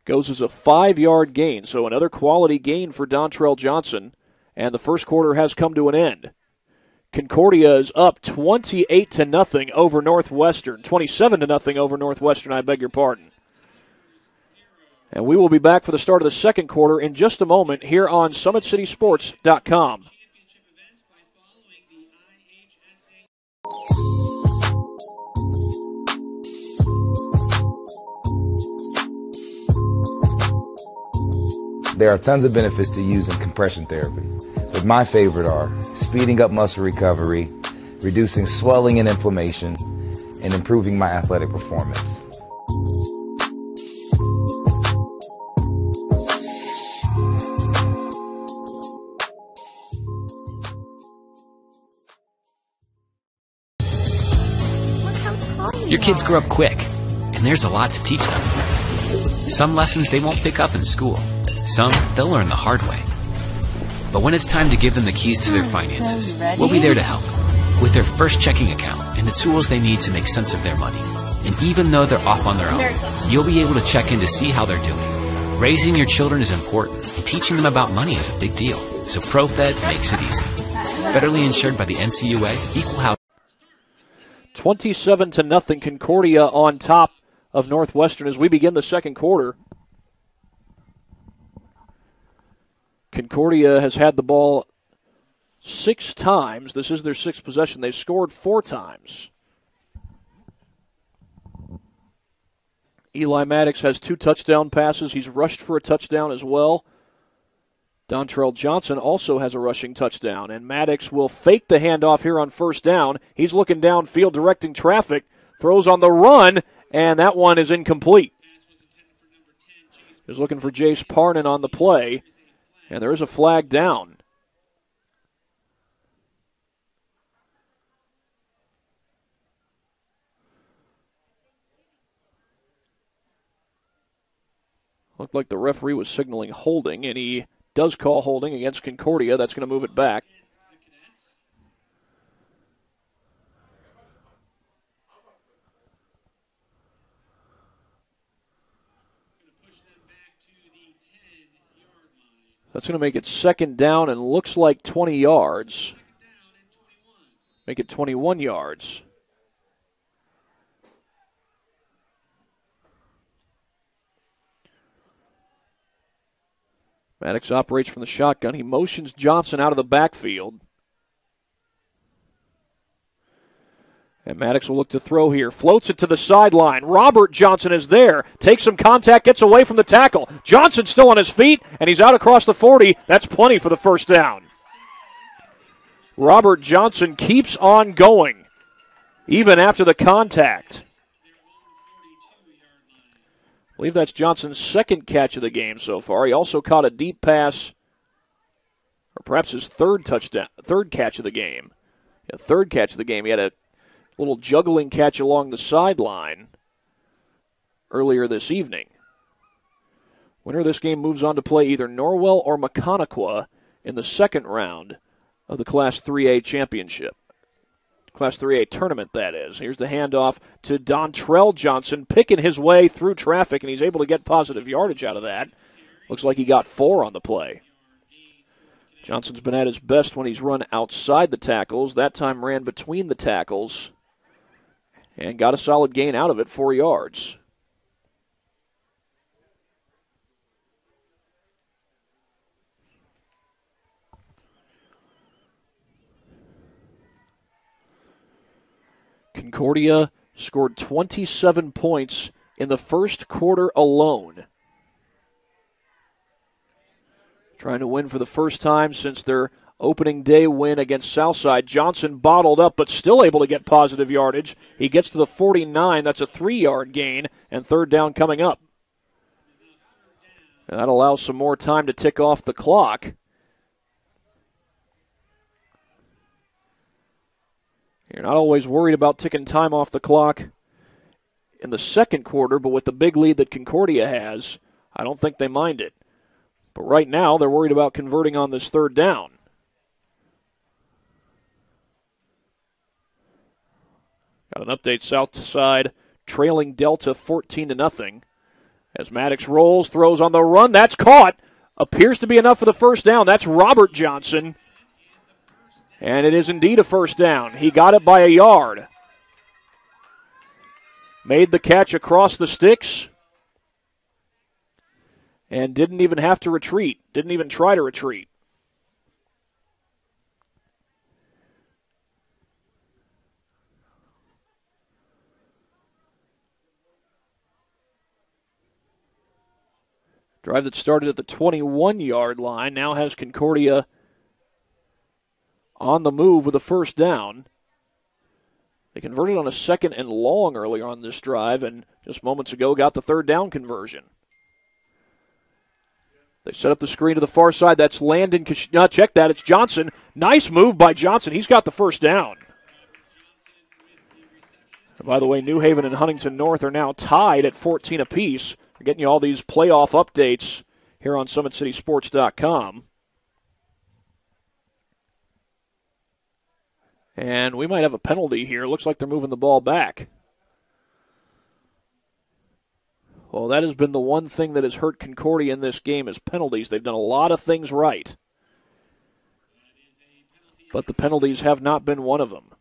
Goes as a 5-yard gain, so another quality gain for Dontrell Johnson, and the first quarter has come to an end. Concordia is up 28-0 over Northwestern. 27-0 over Northwestern, I beg your pardon. And we will be back for the start of the second quarter in just a moment here on SummitCitySports.com. There are tons of benefits to using compression therapy, but my favorite are speeding up muscle recovery, reducing swelling and inflammation, and improving my athletic performance. Your kids grow up quick, and there's a lot to teach them. Some lessons they won't pick up in school. Some they'll learn the hard way. But when it's time to give them the keys to their finances, we'll be there to help with their first checking account and the tools they need to make sense of their money. And even though they're off on their own, you'll be able to check in to see how they're doing. Raising your children is important, and teaching them about money is a big deal. So ProFed makes it easy. Federally insured by the NCUA, Equal Housing. 27-0 Concordia on top of Northwestern as we begin the second quarter. Concordia has had the ball 6 times. This is their 6th possession. They've scored 4 times. Eli Maddox has 2 touchdown passes. He's rushed for a touchdown as well. Dontrell Johnson also has a rushing touchdown. And Maddox will fake the handoff here on first down. He's looking downfield, directing traffic. Throws on the run, and that one is incomplete. is looking for Jace Parnan on the play, and there is a flag down. Looked like the referee was signaling holding, and he does call holding against Concordia. That's going to move it back. That's going to make it second down and looks like 20 yards. Make it 21 yards. Maddox operates from the shotgun. He motions Johnson out of the backfield. And Maddox will look to throw here. Floats it to the sideline. Robert Johnson is there. Takes some contact, gets away from the tackle. Johnson still on his feet, and he's out across the 40. That's plenty for the first down. Robert Johnson keeps on going, even after the contact. I believe that's Johnson's second catch of the game so far. He also caught a deep pass, or perhaps his third catch of the game. Yeah, third catch of the game. He had a little juggling catch along the sideline earlier this evening. Winner of this game moves on to play either Norwell or Maconaquah in the second round of the Class 3A championship. Class 3A tournament, that is. Here's the handoff to Dontrell Johnson, picking his way through traffic, and he's able to get positive yardage out of that. Looks like he got 4 on the play. Johnson's been at his best when he's run outside the tackles. That time ran between the tackles and got a solid gain out of it, 4 yards. Concordia scored 27 points in the first quarter alone. Trying to win for the first time since their opening day win against Southside. Johnson bottled up, but still able to get positive yardage. He gets to the 49. That's a 3-yard gain, and third down coming up. And that allows some more time to tick off the clock. You're not always worried about ticking time off the clock in the second quarter, but with the big lead that Concordia has, I don't think they mind it. But right now, they're worried about converting on this third down. Got an update, south to side, trailing Delta 14-0. As Maddox rolls, throws on the run, that's caught. Appears to be enough for the first down. That's Robert Johnson. And it is indeed a first down. He got it by a yard. Made the catch across the sticks. And didn't even have to retreat. Didn't even try to retreat. Drive that started at the 21-yard line now has Concordia on the move with a first down. They converted on a second and long earlier on this drive, and just moments ago got the third down conversion. They set up the screen to the far side. That's Landon. Check that. It's Johnson. Nice move by Johnson. He's got the first down. And by the way, New Haven and Huntington North are now tied at 14 apiece. We're getting you all these playoff updates here on SummitCitySports.com. And we might have a penalty here. Looks like they're moving the ball back. Well, that has been the one thing that has hurt Concordia in this game is penalties. They've done a lot of things right. But the penalties have not been one of them.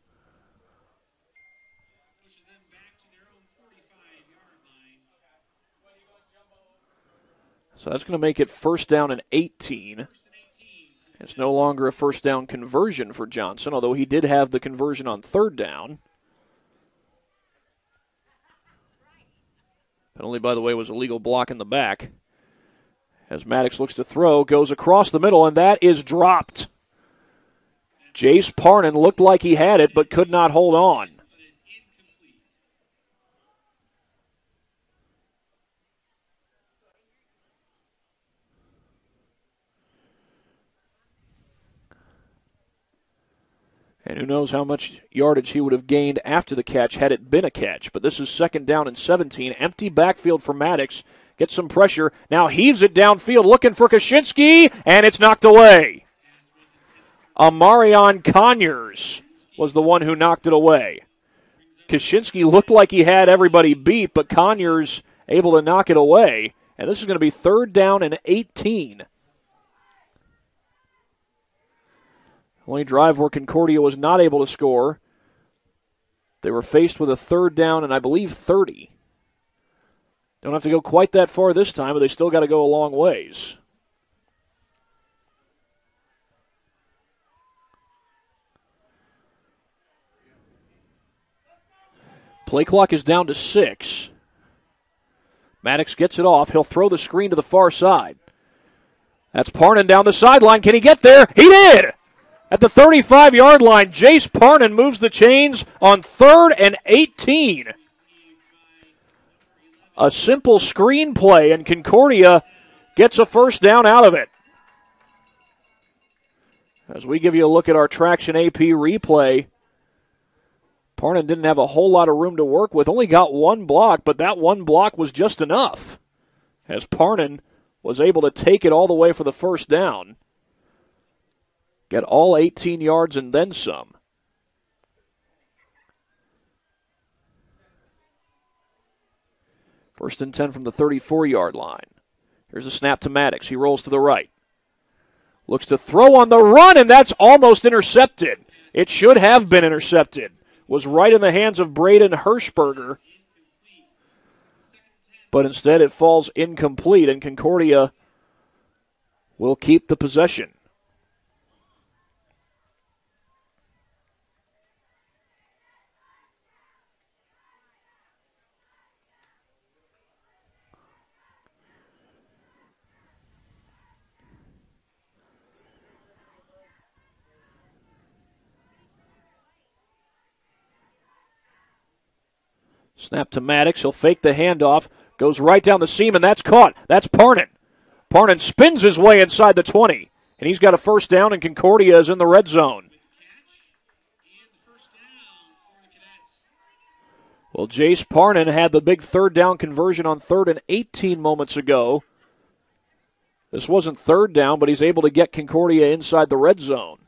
So that's going to make it first down and 18. It's no longer a first down conversion for Johnson, although he did have the conversion on third down. Penalty, by the way, was a legal block in the back. As Maddox looks to throw, goes across the middle, and that is dropped. Jace Parnan looked like he had it, but could not hold on. And who knows how much yardage he would have gained after the catch had it been a catch. But this is 2nd down and 17. Empty backfield for Maddox. Gets some pressure. Now heaves it downfield looking for Kaczynski, and it's knocked away. Amarion Conyers was the one who knocked it away. Kaczynski looked like he had everybody beat, but Conyers able to knock it away. And this is going to be 3rd down and 18. Only drive where Concordia was not able to score. They were faced with a 3rd down and I believe 30. Don't have to go quite that far this time, but they still got to go a long ways. Play clock is down to 6. Maddox gets it off. He'll throw the screen to the far side. That's Parnan down the sideline. Can he get there? He did! At the 35-yard line, Jace Parnan moves the chains on 3rd and 18. A simple screen play, and Concordia gets a 1st down out of it. As we give you a look at our Traction AP replay, Parnan didn't have a whole lot of room to work with, only got 1 block, but that 1 block was just enough, as Parnan was able to take it all the way for the 1st down. Get all 18 yards and then some. First and 10 from the 34-yard line. Here's a snap to Maddox. He rolls to the right. Looks to throw on the run, and that's almost intercepted. It should have been intercepted. Was right in the hands of Braden Hirschberger. But instead it falls incomplete, and Concordia will keep the possession. Snap to Maddox. He'll fake the handoff. Goes right down the seam, and that's caught. That's Parnan. Parnan spins his way inside the 20, and he's got a 1st down, and Concordia is in the red zone. Well, Jace Parnan had the big 3rd down conversion on 3rd and 18 moments ago. This wasn't 3rd down, but he's able to get Concordia inside the red zone.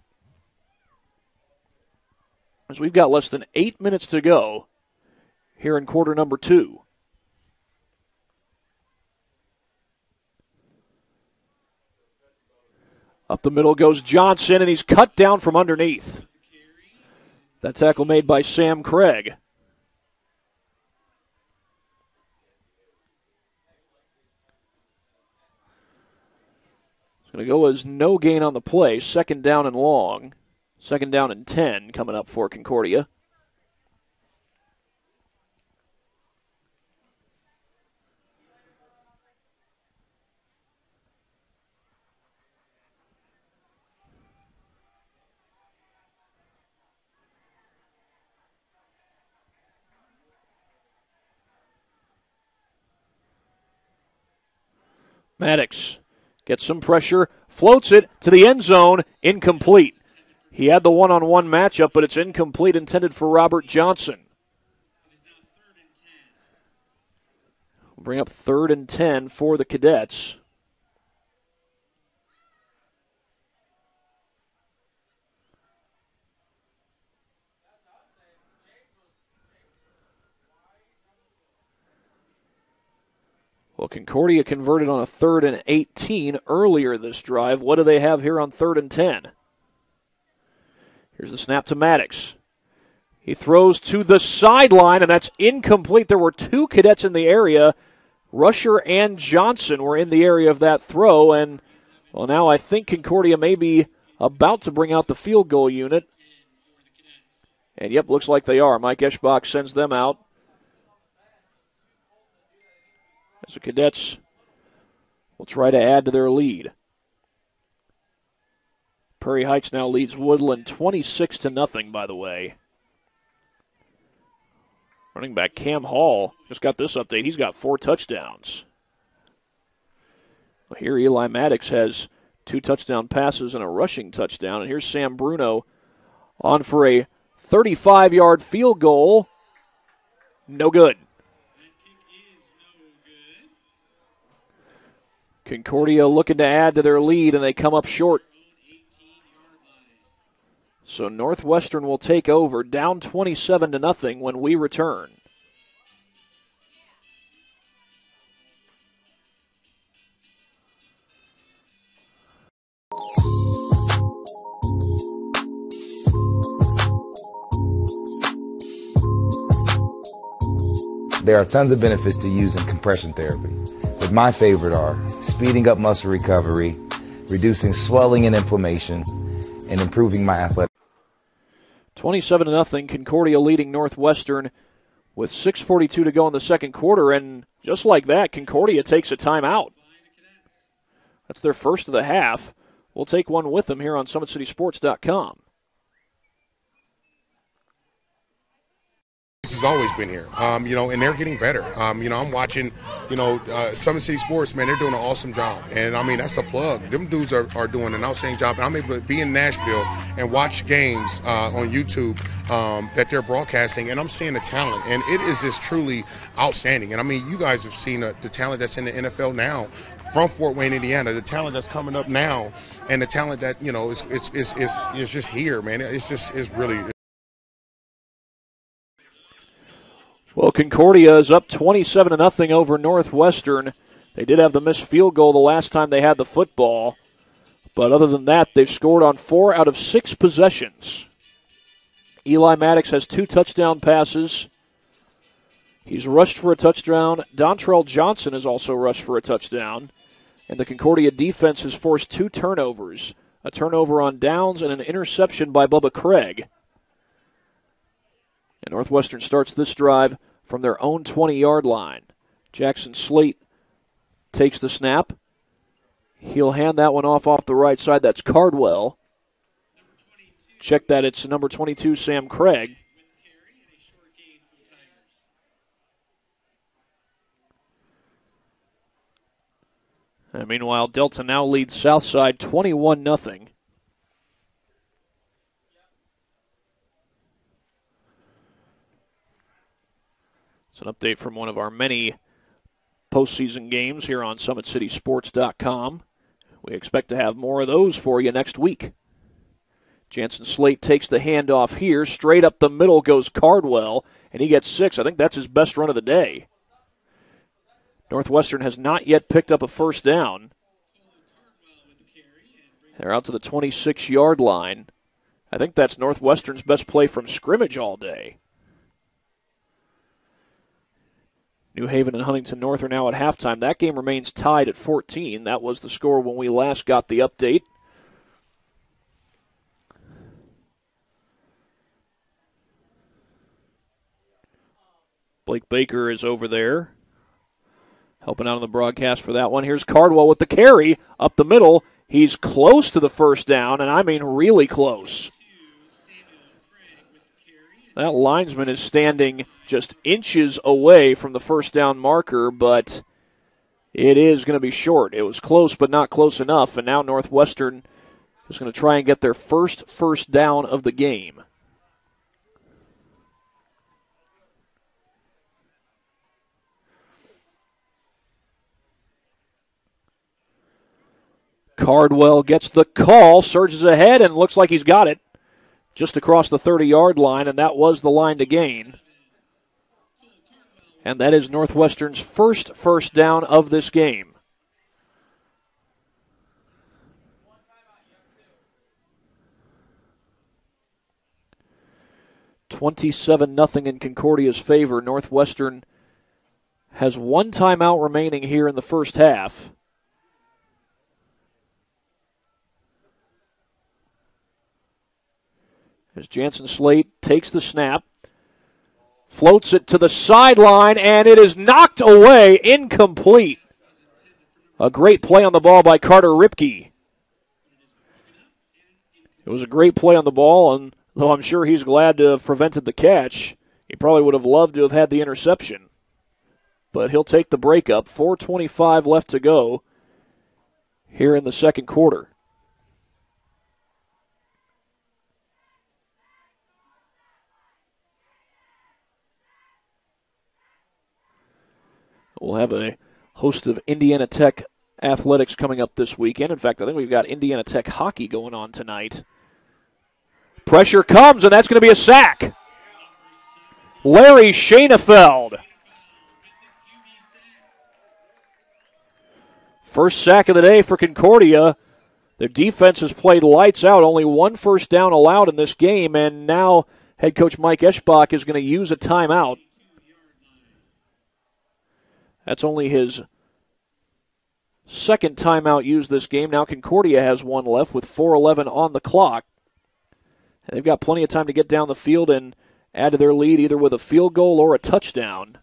As we've got less than 8 minutes to go here in quarter number 2. Up the middle goes Johnson, and he's cut down from underneath. That tackle made by Sam Craig. It's going to go as no gain on the play. 2nd down and long. 2nd down and 10 coming up for Concordia. Maddox gets some pressure, floats it to the end zone, incomplete. He had the one-on-one matchup, but it's incomplete, intended for Robert Johnson. We'll bring up 3rd and 10 for the Cadets. Well, Concordia converted on a 3rd and 18 earlier this drive. What do they have here on 3rd and 10? Here's the snap to Maddox. He throws to the sideline, and that's incomplete. There were 2 cadets in the area. Rusher and Johnson were in the area of that throw, and, well, now I think Concordia may be about to bring out the field goal unit. And, yep, looks like they are. Mike Eschbach sends them out. As the Cadets will try to add to their lead. Prairie Heights now leads Woodland 26-0, by the way. Running back Cam Hall just got this update. He's got 4 touchdowns. Well, here Eli Maddox has 2 touchdown passes and a rushing touchdown. And here's Sam Bruno on for a 35-yard field goal. No good. Concordia looking to add to their lead, and they come up short. So Northwestern will take over, down 27-0 when we return. There are tons of benefits to using compression therapy, but my favorite are speeding up muscle recovery, reducing swelling and inflammation, and improving my athletic. 27-0, Concordia leading Northwestern with 6:42 to go in the second quarter, and just like that, Concordia takes a timeout. That's their first of the half. We'll take one with them here on SummitCitySports.com. Has always been here, and they're getting better. I'm watching, Summit City Sports, man, they're doing an awesome job. And, that's a plug. Them dudes are doing an outstanding job. And I'm able to be in Nashville and watch games on YouTube that they're broadcasting, and I'm seeing the talent. And it is just truly outstanding. And, you guys have seen the talent that's in the NFL now from Fort Wayne, Indiana, the talent that's coming up now, and the talent that, is just here, man. It's really – Well, Concordia is up 27-0 over Northwestern. They did have the missed field goal the last time they had the football. But other than that, they've scored on 4 out of 6 possessions. Eli Maddox has 2 touchdown passes. He's rushed for a touchdown. Dontrell Johnson has also rushed for a touchdown. And the Concordia defense has forced 2 turnovers, a turnover on downs and an interception by Bubba Craig. And Northwestern starts this drive from their own 20-yard line. Jackson Slate takes the snap. He'll hand that one off the right side. That's Cardwell. Check that. It's number 22, Sam Craig. And meanwhile, Delta now leads Southside 21-0. It's an update from one of our many postseason games here on SummitCitySports.com. We expect to have more of those for you next week. Jansen Slate takes the handoff here. Straight up the middle goes Cardwell, and he gets 6. I think that's his best run of the day. Northwestern has not yet picked up a first down. They're out to the 26-yard line. I think that's Northwestern's best play from scrimmage all day. New Haven and Huntington North are now at halftime. That game remains tied at 14. That was the score when we last got the update. Blake Baker is over there, helping out on the broadcast for that one. Here's Cardwell with the carry up the middle. He's close to the first down, and I mean really close. That linesman is standing just inches away from the first down marker, but it is going to be short. It was close, but not close enough, and now Northwestern is going to try and get their first down of the game. Cardwell gets the call, surges ahead, and looks like he's got it. Just across the 30-yard line, and that was the line to gain. And that is Northwestern's first down of this game. $27-0 in Concordia's favor. Northwestern has 1 timeout remaining here in the first half. As Jansen Slate takes the snap, floats it to the sideline, and it is knocked away, incomplete. A great play on the ball by Carter Ripke. It was a great play on the ball, and though I'm sure he's glad to have prevented the catch, he probably would have loved to have had the interception. But he'll take the breakup. 4:25 left to go here in the second quarter. We'll have a host of Indiana Tech athletics coming up this weekend. In fact, I think we've got Indiana Tech hockey going on tonight. Pressure comes, and that's going to be a sack. Larry Schoenefeld. First sack of the day for Concordia. Their defense has played lights out. Only one first down allowed in this game, and now head coach Mike Eschbach is going to use a timeout. That's only his second timeout used this game. Now Concordia has one left with 4:11 on the clock. And they've got plenty of time to get down the field and add to their lead either with a field goal or a touchdown.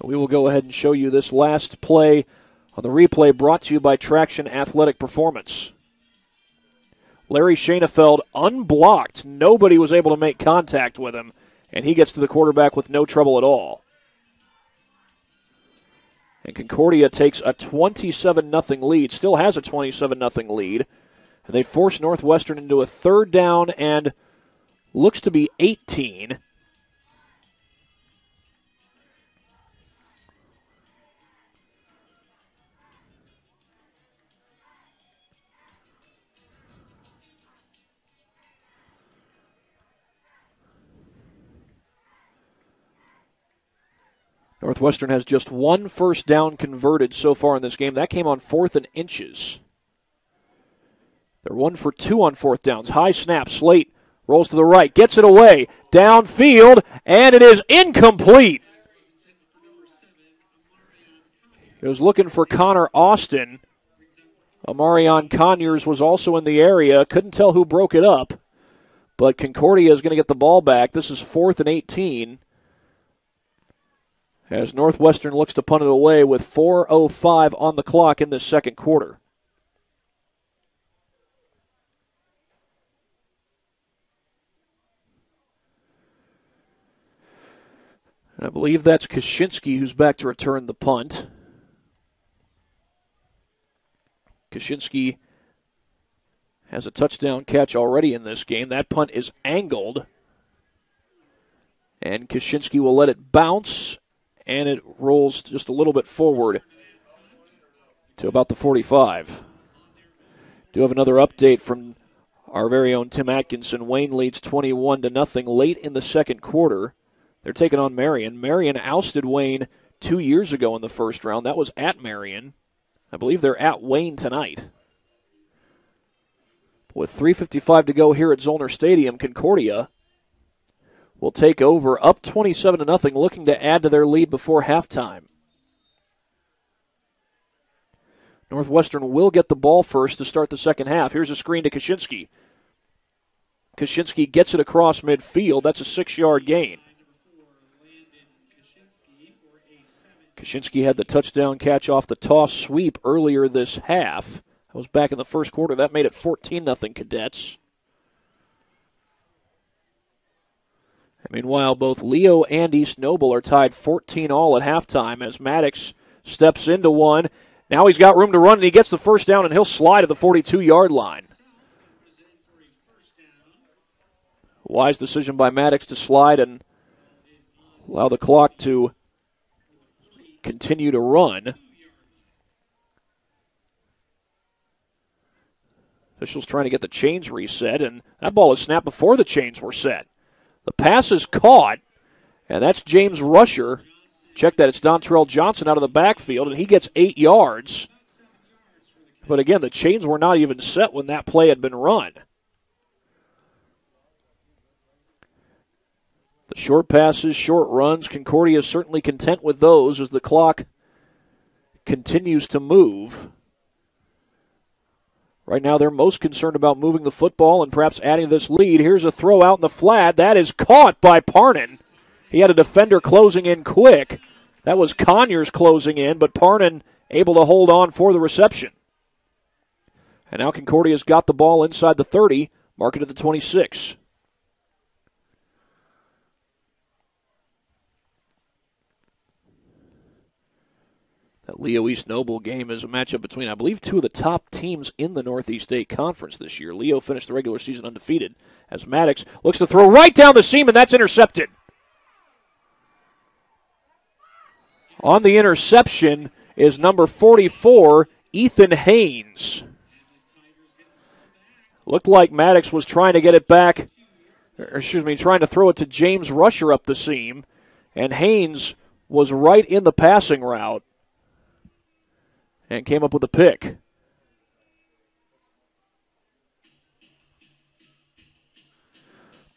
We will go ahead and show you this last play on the replay brought to you by Traction Athletic Performance. Larry Schoenefeld unblocked. Nobody was able to make contact with him, and he gets to the quarterback with no trouble at all. And Concordia takes a 27-0 lead, still has a 27-0 lead, and they force Northwestern into a third down and looks to be 18. Northwestern has just one first down converted so far in this game. That came on 4th and inches. They're 1 for 2 on fourth downs. High snap. Slate rolls to the right, gets it away, downfield, and it is incomplete. He was looking for Connor Austin. Amarion Conyers was also in the area. Couldn't tell who broke it up, but Concordia is going to get the ball back. This is 4th and 18. As Northwestern looks to punt it away with 4:05 on the clock in this second quarter. And I believe that's Kaczynski who's back to return the punt. Kaczynski has a touchdown catch already in this game. That punt is angled. And Kaczynski will let it bounce. And it rolls just a little bit forward to about the 45. Do have another update from our very own Tim Atkinson. Wayne leads 21-0 late in the second quarter. They're taking on Marion. Marion ousted Wayne 2 years ago in the first round. That was at Marion. I believe they're at Wayne tonight. With 3:55 to go here at Zollner Stadium, Concordia will take over, up 27-0, looking to add to their lead before halftime. Northwestern will get the ball first to start the second half. Here's a screen to Kaczynski. Kaczynski gets it across midfield. That's a 6-yard gain. Kaczynski had the touchdown catch off the toss sweep earlier this half. That was back in the first quarter. That made it 14-0 Cadets. Meanwhile, both Leo and East Noble are tied 14-all at halftime as Maddox steps into one. Now he's got room to run, and he gets the first down, and he'll slide at the 42-yard line. Wise decision by Maddox to slide and allow the clock to continue to run. Officials trying to get the chains reset, and that ball was snapped before the chains were set. The pass is caught, and that's James Rusher. Check that, it's Dontrell Johnson out of the backfield, and he gets 8 yards. But again, the chains were not even set when that play had been run. The short passes, short runs, Concordia is certainly content with those as the clock continues to move. Right now, they're most concerned about moving the football and perhaps adding this lead. Here's a throw out in the flat. That is caught by Parnan. He had a defender closing in quick. That was Conyers closing in, but Parnan able to hold on for the reception. And now Concordia's got the ball inside the 30, mark it at the 26. That Leo East Noble game is a matchup between, I believe, two of the top teams in the Northeast State Conference this year. Leo finished the regular season undefeated as Maddox looks to throw right down the seam, and that's intercepted. On the interception is number 44, Ethan Haynes. Looked like Maddox was trying to get it back, trying to throw it to James Rusher up the seam, and Haynes was right in the passing route and came up with a pick.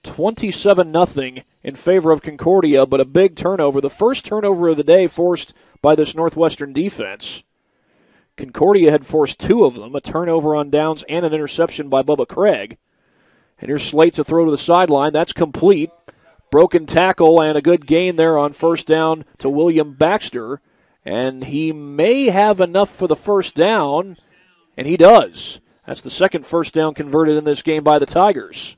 $27-0 in favor of Concordia, but a big turnover. The first turnover of the day forced by this Northwestern defense. Concordia had forced two of them, a turnover on downs and an interception by Bubba Craig. And here's Slate to throw to the sideline. That's complete. Broken tackle and a good gain there on first down to William Baxter. And he may have enough for the first down, and he does. That's the second first down converted in this game by the Tigers.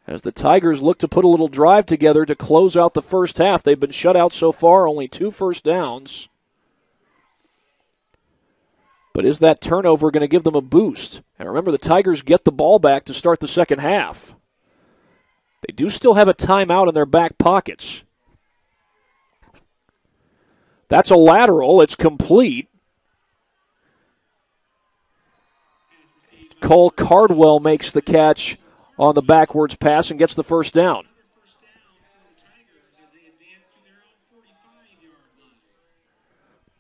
As the Tigers look to put a little drive together to close out the first half. They've been shut out so far, only 2 first downs. But is that turnover going to give them a boost? And remember, the Tigers get the ball back to start the second half. They do still have a timeout in their back pockets. That's a lateral. It's complete. Cole Cardwell makes the catch on the backwards pass and gets the first down.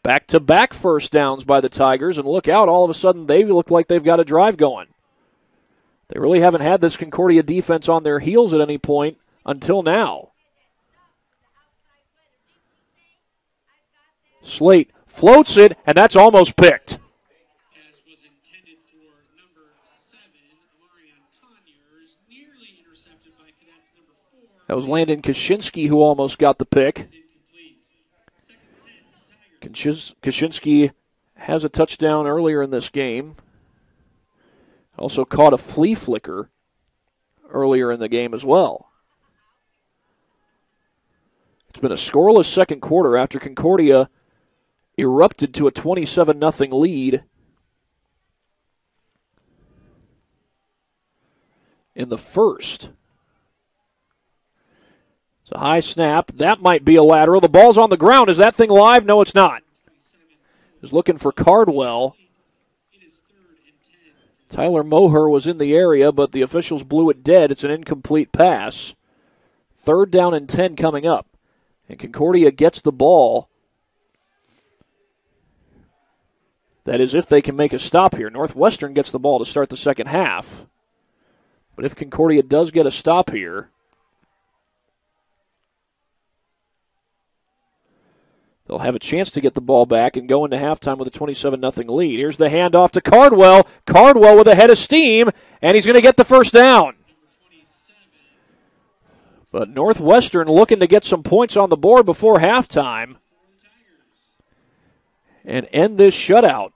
Back-to-back first downs by the Tigers, and look out, all of a sudden they look like they've got a drive going. They really haven't had this Concordia defense on their heels at any point until now. Slate floats it, and that's almost picked. That was Landon Kaczynski who almost got the pick. Kaczynski has a touchdown earlier in this game. Also caught a flea flicker earlier in the game as well. It's been a scoreless second quarter after Concordia erupted to a 27-0 lead in the first. It's a high snap. That might be a lateral. The ball's on the ground. Is that thing live? No, it's not. He's looking for Cardwell. Tyler Moher was in the area, but the officials blew it dead. It's an incomplete pass. 3rd down and 10 coming up. And Concordia gets the ball. That is, if they can make a stop here. Northwestern gets the ball to start the second half. But if Concordia does get a stop here, they'll have a chance to get the ball back and go into halftime with a 27-0 lead. Here's the handoff to Cardwell. Cardwell with a head of steam, and he's going to get the first down. But Northwestern looking to get some points on the board before halftime and end this shutout.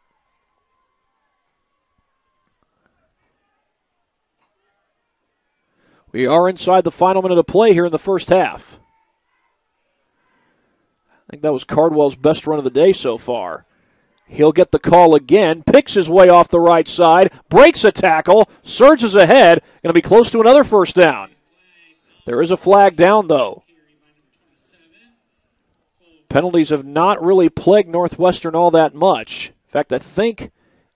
We are inside the final minute of play here in the first half. I think that was Cardwell's best run of the day so far. He'll get the call again, picks his way off the right side, breaks a tackle, surges ahead, going to be close to another first down. There is a flag down, though. Penalties have not really plagued Northwestern all that much. In fact, I think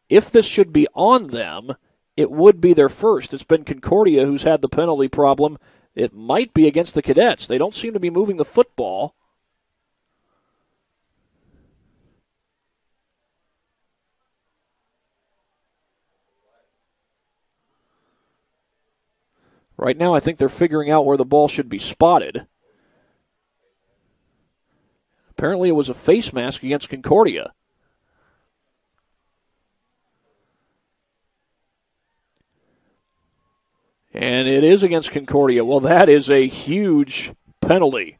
if this should be on them, it would be their first. It's been Concordia who's had the penalty problem. It might be against the Cadets. They don't seem to be moving the football. Right now, I think they're figuring out where the ball should be spotted. Apparently, it was a face mask against Concordia. And it is against Concordia. Well, that is a huge penalty.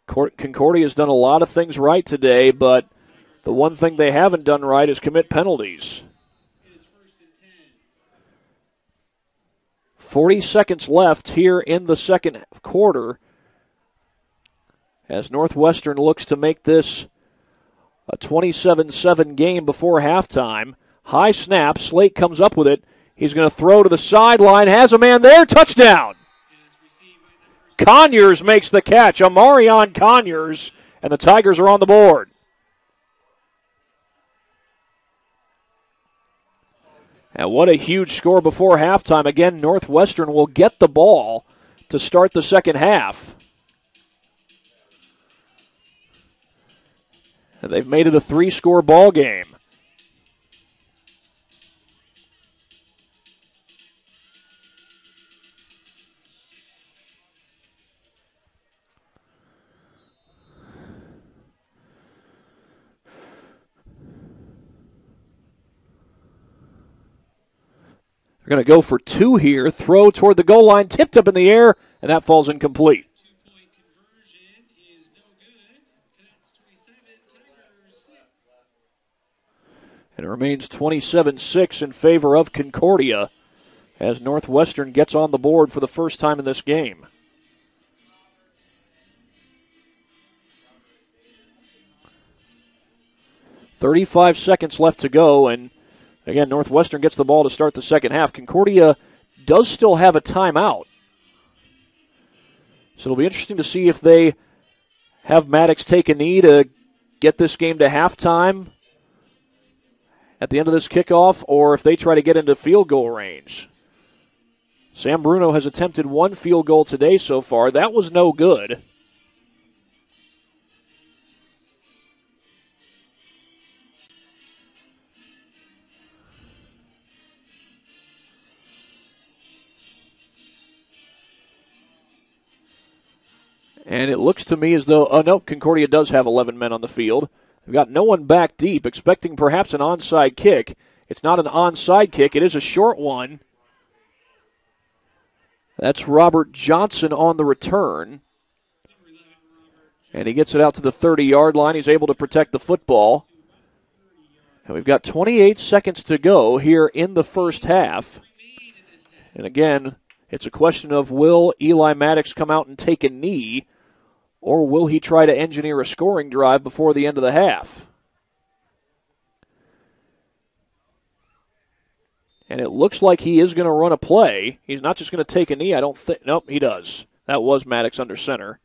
Concordia has done a lot of things right today, but the one thing they haven't done right is commit penalties. 40 seconds left here in the second quarter. as Northwestern looks to make this a 27-7 game before halftime. High snap. Slate comes up with it. He's going to throw to the sideline. Has a man there. Touchdown. Conyers makes the catch. Amarion Conyers. And the Tigers are on the board. And what a huge score before halftime. Again, Northwestern will get the ball to start the second half. And they've made it a 3-score ball game. They're going to go for 2 here. Throw toward the goal line, tipped up in the air, and that falls incomplete. Two-point conversion is no good. That's 27, Tigers 6. And it remains 27-6 in favor of Concordia as Northwestern gets on the board for the first time in this game. .35 seconds left to go, and again, Northwestern gets the ball to start the second half. Concordia does still have a timeout. So it'll be interesting to see if they have Maddox take a knee to get this game to halftime at the end of this kickoff, or if they try to get into field goal range. Sam Bruno has attempted 1 field goal today so far. That was no good. And it looks to me as though, oh no, Concordia does have 11 men on the field. They've got no one back deep, expecting perhaps an onside kick. It's not an onside kick, it is a short one. That's Robert Johnson on the return. And he gets it out to the 30-yard line. He's able to protect the football. And we've got 28 seconds to go here in the first half. And again, it's a question of will Eli Maddox come out and take a knee, or will he try to engineer a scoring drive before the end of the half? And it looks like he is going to run a play. He's not just going to take a knee, I don't think. Nope, he does. That was Maddox under center.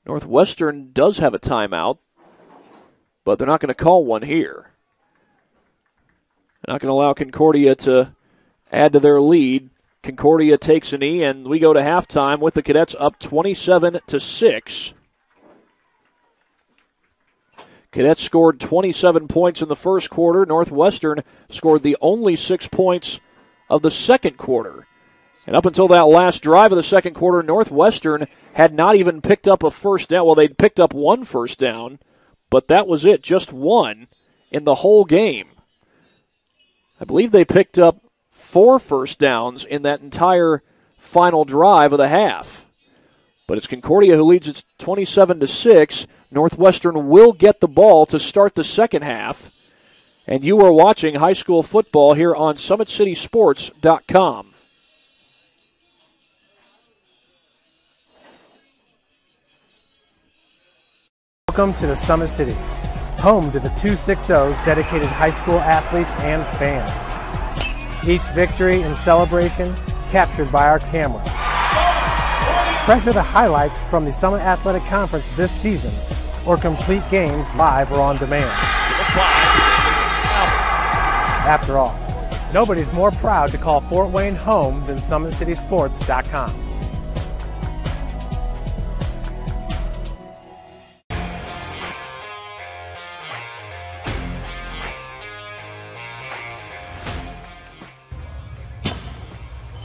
Northwestern does have a timeout, but they're not going to call one here. They're not going to allow Concordia to add to their lead. Concordia takes a knee, and we go to halftime with the Cadets up 27-6. Cadets scored 27 points in the first quarter. Northwestern scored the only 6 points of the second quarter. And up until that last drive of the second quarter, Northwestern had not even picked up a first down. Well, they'd picked up 1 first down, but that was it, just 1 in the whole game. I believe they picked up 4 first downs in that entire final drive of the half. But it's Concordia who leads it 27-6. Northwestern will get the ball to start the second half. And you are watching high school football here on SummitCitySports.com. Welcome to the Summit City, home to the 260s dedicated high school athletes and fans. Each victory and celebration captured by our cameras. Treasure the highlights from the Summit Athletic Conference this season, or complete games live or on demand. After all, nobody's more proud to call Fort Wayne home than SummitCitySports.com.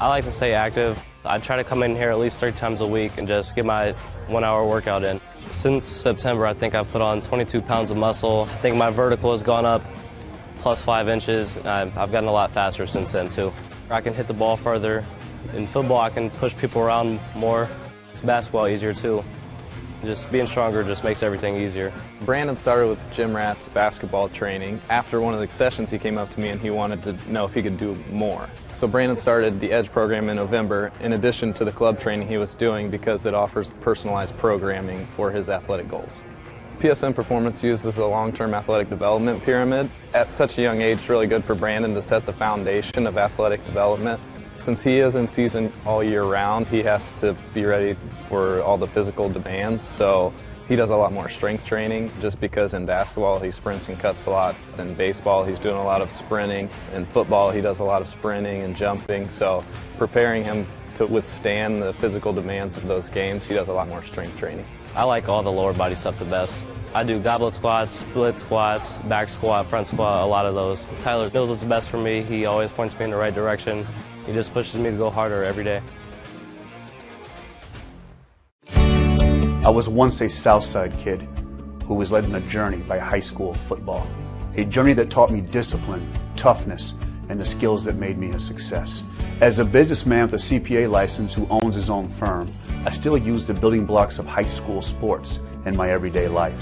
I like to stay active. I try to come in here at least 3 times a week and just get my 1-hour workout in. Since September, I think I've put on 22 pounds of muscle. I think my vertical has gone up plus 5 inches. I've gotten a lot faster since then, too. I can hit the ball further. In football, I can push people around more. It's basketball easier, too. Just being stronger just makes everything easier. Brandon started with Gym Rat's basketball training. After one of the sessions, he came up to me and he wanted to know if he could do more. So Brandon started the EDGE program in November in addition to the club training he was doing because it offers personalized programming for his athletic goals. PSM Performance uses a long-term athletic development pyramid. At such a young age, it's really good for Brandon to set the foundation of athletic development. Since he is in season all year round, he has to be ready for all the physical demands. So he does a lot more strength training just because in basketball he sprints and cuts a lot. In baseball he's doing a lot of sprinting. In football he does a lot of sprinting and jumping. So preparing him to withstand the physical demands of those games, he does a lot more strength training. I like all the lower body stuff the best. I do goblet squats, split squats, back squat, front squat, a lot of those. Tyler knows what's best for me. He always points me in the right direction. He just pushes me to go harder every day. I was once a Southside kid who was led on a journey by high school football. A journey that taught me discipline, toughness, and the skills that made me a success. As a businessman with a CPA license who owns his own firm, I still use the building blocks of high school sports in my everyday life.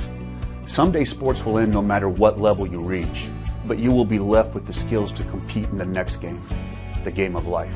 Someday sports will end no matter what level you reach, but you will be left with the skills to compete in the next game, the game of life.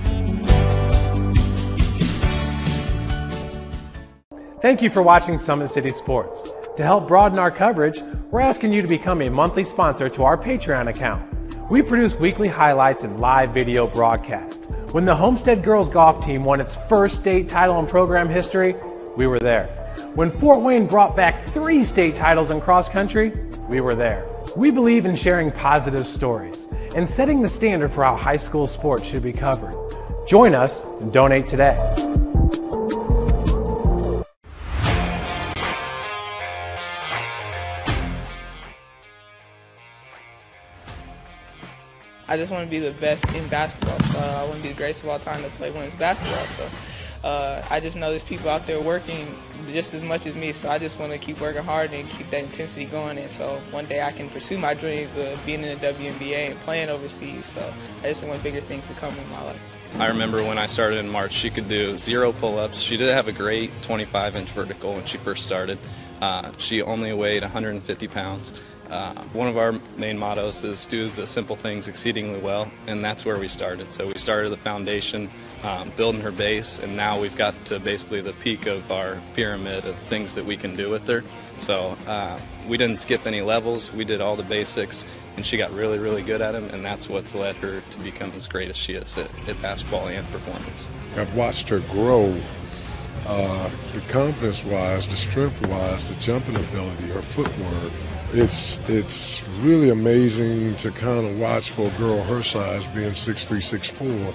Thank you for watching Summit City Sports. To help broaden our coverage, we're asking you to become a monthly sponsor to our Patreon account. We produce weekly highlights and live video broadcasts. When the Homestead girls golf team won its first state title in program history, we were there. When Fort Wayne brought back 3 state titles in cross country, we were there. We believe in sharing positive stories and setting the standard for how high school sports should be covered. Join us and donate today. I just want to be the best in basketball. So I want to be the greatest of all time to play women's basketball. So I just know there's people out there working just as much as me. So I just want to keep working hard and keep that intensity going. And so one day I can pursue my dreams of being in the WNBA and playing overseas. So I just want bigger things to come in my life. I remember when I started in March, she could do 0 pull-ups. She did have a great 25-inch vertical when she first started. She only weighed 150 pounds. One of our main mottos is do the simple things exceedingly well, and that's where we started. So we started the foundation, building her base, and now we've got to basically the peak of our pyramid of things that we can do with her. So we didn't skip any levels. We did all the basics, and she got really, really good at them, and that's what's led her to become as great as she is at basketball and performance. I've watched her grow, the confidence-wise, the strength-wise, the jumping ability, her footwork. It's really amazing to kind of watch for a girl her size, being 6'3", 6'4",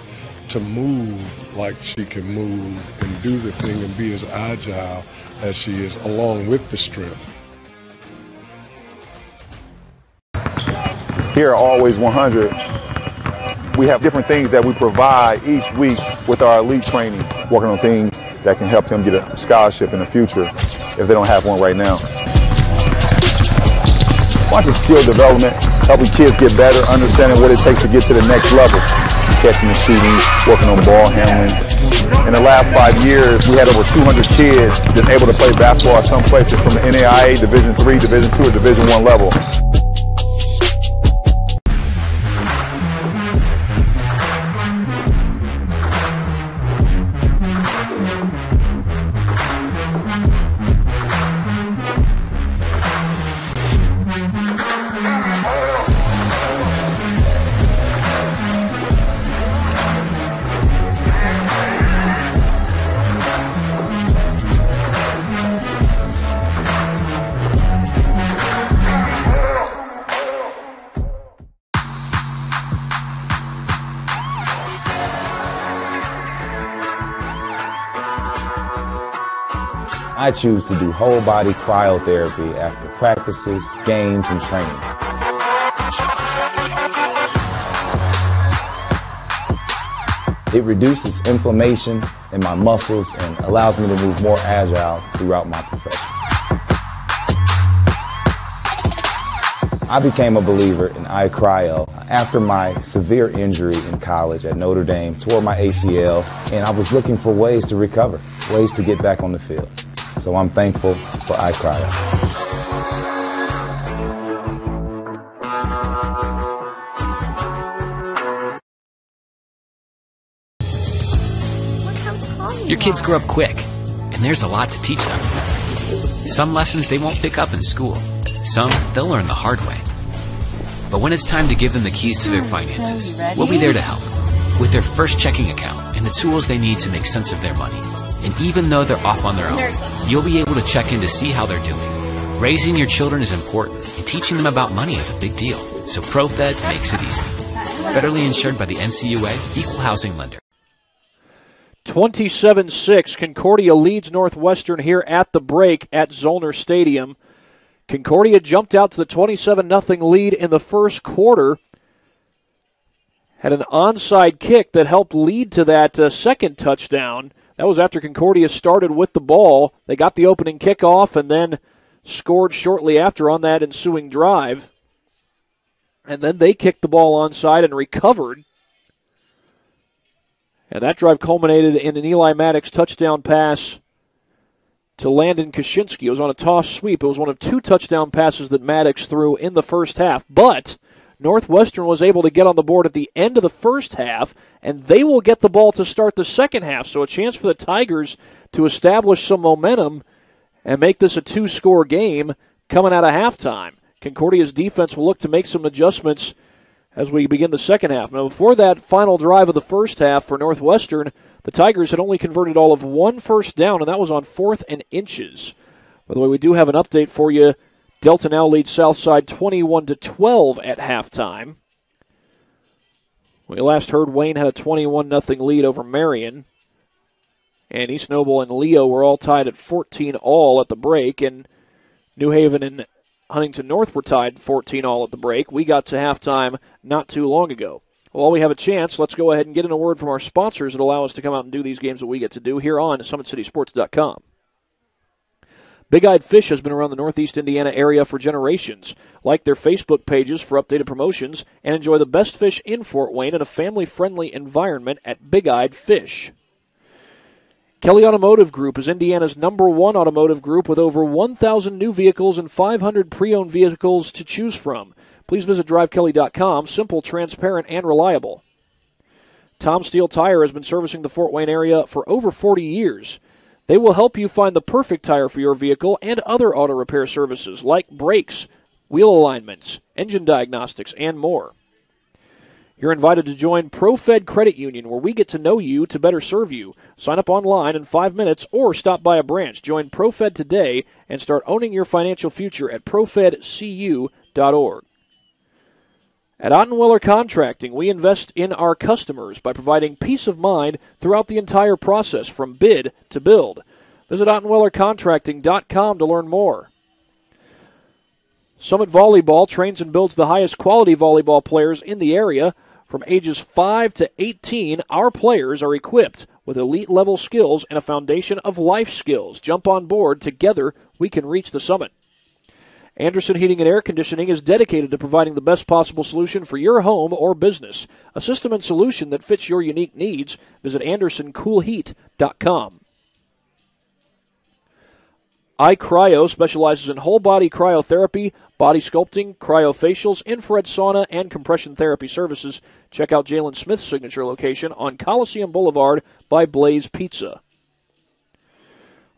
to move like she can move and do the thing and be as agile as she is, along with the strength. Here at Always 100, we have different things that we provide each week with our elite training, working on things that can help them get a scholarship in the future if they don't have one right now. Watching skill development, helping kids get better, understanding what it takes to get to the next level. Catching and shooting, working on ball handling. In the last 5 years, we had over 200 kids that's able to play basketball at some places from the NAIA, Division III, Division II, or Division I level. I choose to do whole body cryotherapy after practices, games, and training. It reduces inflammation in my muscles and allows me to move more agile throughout my profession. I became a believer in iCryo after my severe injury in college at Notre Dame, tore my ACL, and I was looking for ways to recover, ways to get back on the field. So I'm thankful for iCryo. Your kids grow up quick, and there's a lot to teach them. Some lessons they won't pick up in school. Some they'll learn the hard way. But when it's time to give them the keys to their finances, we'll be there to help. With their first checking account and the tools they need to make sense of their money. And even though they're off on their own, you'll be able to check in to see how they're doing. Raising your children is important, and teaching them about money is a big deal. So ProFed makes it easy. Federally insured by the NCUA, Equal Housing Lender. 27-6, Concordia leads Northwestern here at the break at Zollner Stadium. Concordia jumped out to the 27-0 lead in the first quarter. Had an onside kick that helped lead to that second touchdown. That was after Concordia started with the ball. They got the opening kickoff and then scored shortly after on that ensuing drive. And then they kicked the ball onside and recovered. And that drive culminated in an Eli Maddox touchdown pass to Landon Kaczynski. It was on a toss sweep. It was one of 2 touchdown passes that Maddox threw in the first half. But Northwestern was able to get on the board at the end of the first half, and they will get the ball to start the second half. So a chance for the Tigers to establish some momentum and make this a 2-score game coming out of halftime. Concordia's defense will look to make some adjustments as we begin the second half. Now, before that final drive of the first half for Northwestern, the Tigers had only converted all of 1 first down, and that was on 4th and inches. By the way, we do have an update for you. Delta now leads Southside 21-12 at halftime. We last heard Wayne had a 21-0 lead over Marion. And East Noble and Leo were all tied at 14-all at the break, and New Haven and Huntington North were tied 14-all at the break. We got to halftime not too long ago. Well, while we have a chance, let's go ahead and get in a word from our sponsors that allow us to come out and do these games that we get to do here on SummitCitySports.com. Big-Eyed Fish has been around the Northeast Indiana area for generations. Like their Facebook pages for updated promotions and enjoy the best fish in Fort Wayne in a family-friendly environment at Big-Eyed Fish. Kelly Automotive Group is Indiana's #1 automotive group with over 1,000 new vehicles and 500 pre-owned vehicles to choose from. Please visit drivekelly.com. Simple, transparent, and reliable. Tom Steel Tire has been servicing the Fort Wayne area for over 40 years. They will help you find the perfect tire for your vehicle and other auto repair services like brakes, wheel alignments, engine diagnostics, and more. You're invited to join ProFed Credit Union, where we get to know you to better serve you. Sign up online in 5 minutes or stop by a branch. Join ProFed today and start owning your financial future at profedcu.org. At Ottenweller Contracting, we invest in our customers by providing peace of mind throughout the entire process from bid to build. Visit OttenwellerContracting.com to learn more. Summit Volleyball trains and builds the highest quality volleyball players in the area. From ages 5 to 18, our players are equipped with elite-level skills and a foundation of life skills. Jump on board. Together, we can reach the summit. Anderson Heating and Air Conditioning is dedicated to providing the best possible solution for your home or business. A system and solution that fits your unique needs. Visit AndersonCoolHeat.com. iCryo specializes in whole-body cryotherapy, body sculpting, cryofacials, infrared sauna, and compression therapy services. Check out Jalen Smith's signature location on Coliseum Boulevard by Blaze Pizza.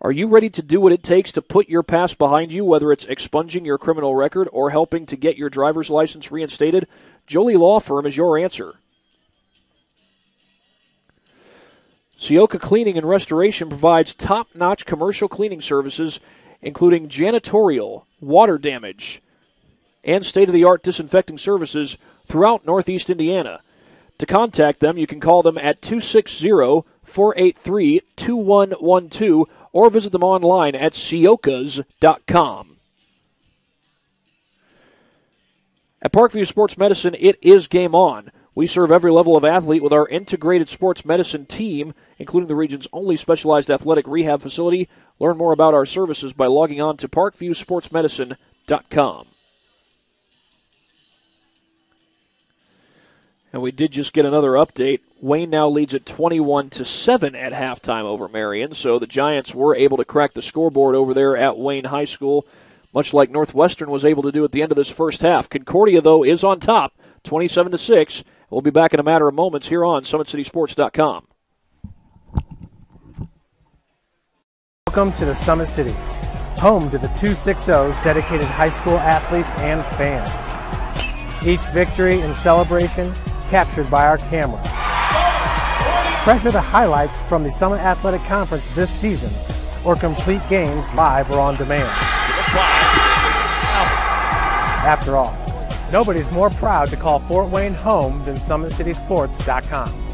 Are you ready to do what it takes to put your past behind you, whether it's expunging your criminal record or helping to get your driver's license reinstated? Jolie Law Firm is your answer. Sioka Cleaning and Restoration provides top-notch commercial cleaning services, including janitorial, water damage, and state-of-the-art disinfecting services throughout Northeast Indiana. To contact them, you can call them at 260-483-2112 or visit them online at siokas.com. At Parkview Sports Medicine, it is game on. We serve every level of athlete with our integrated sports medicine team, including the region's only specialized athletic rehab facility. Learn more about our services by logging on to parkviewsportsmedicine.com. And we did just get another update. Wayne now leads at 21-7 at halftime over Marion, so the Giants were able to crack the scoreboard over there at Wayne High School, much like Northwestern was able to do at the end of this first half. Concordia, though, is on top, 27-6. We'll be back in a matter of moments here on SummitCitySports.com. Welcome to the Summit City, home to the 260s dedicated high school athletes and fans. Each victory and celebration captured by our camera. Treasure the highlights from the Summit Athletic Conference this season, or complete games live or on demand. After all, nobody's more proud to call Fort Wayne home than SummitCitySports.com.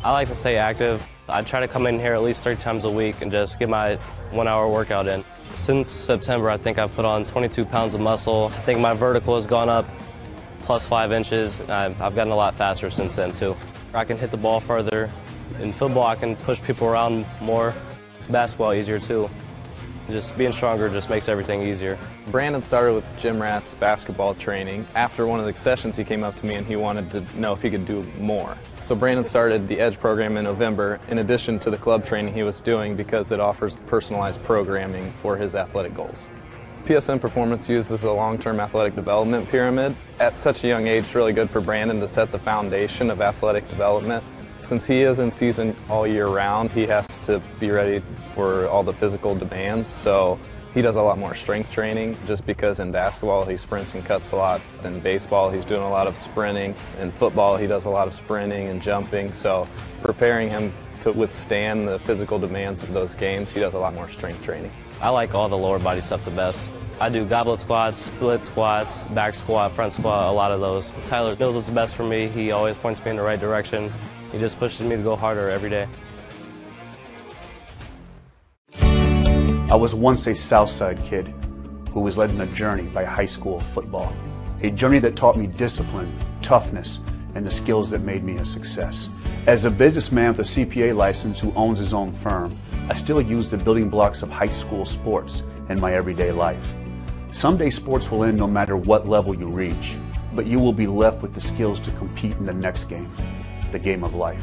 I like to stay active. I try to come in here at least 3 times a week and just get my 1-hour workout in. Since September, I think I've put on 22 pounds of muscle. I think my vertical has gone up plus 5 inches. I've gotten a lot faster since then too. I can hit the ball further. In football, I can push people around more. It's basketball easier too. Just being stronger just makes everything easier. Brandon started with gym rats basketball training. After one of the sessions, he came up to me and he wanted to know if he could do more. So Brandon started the EDGE program in November, in addition to the club training he was doing, because it offers personalized programming for his athletic goals. PSM Performance uses a long-term athletic development pyramid. At such a young age, it's really good for Brandon to set the foundation of athletic development. Since he is in season all year round, he has to be ready for all the physical demands. So he does a lot more strength training, just because in basketball he sprints and cuts a lot. In baseball he's doing a lot of sprinting. In football he does a lot of sprinting and jumping. So preparing him to withstand the physical demands of those games, he does a lot more strength training. I like all the lower body stuff the best. I do goblet squats, split squats, back squat, front squat, a lot of those. Tyler knows what's best for me. He always points me in the right direction. He just pushes me to go harder every day. I was once a Southside kid who was led on a journey by high school football. A journey that taught me discipline, toughness, and the skills that made me a success. As a businessman with a CPA license who owns his own firm, I still use the building blocks of high school sports in my everyday life. Someday sports will end no matter what level you reach, but you will be left with the skills to compete in the next game, the game of life.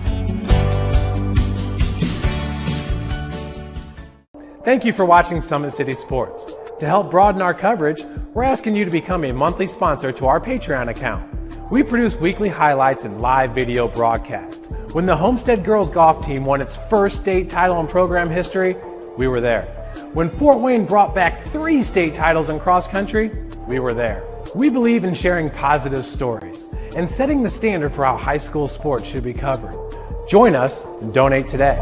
Thank you for watching Summit City Sports. To help broaden our coverage, we're asking you to become a monthly sponsor to our Patreon account. We produce weekly highlights and live video broadcasts. When the Homestead Girls Golf Team won its first state title in program history, we were there. When Fort Wayne brought back 3 state titles in cross country, we were there. We believe in sharing positive stories and setting the standard for how high school sports should be covered. Join us and donate today.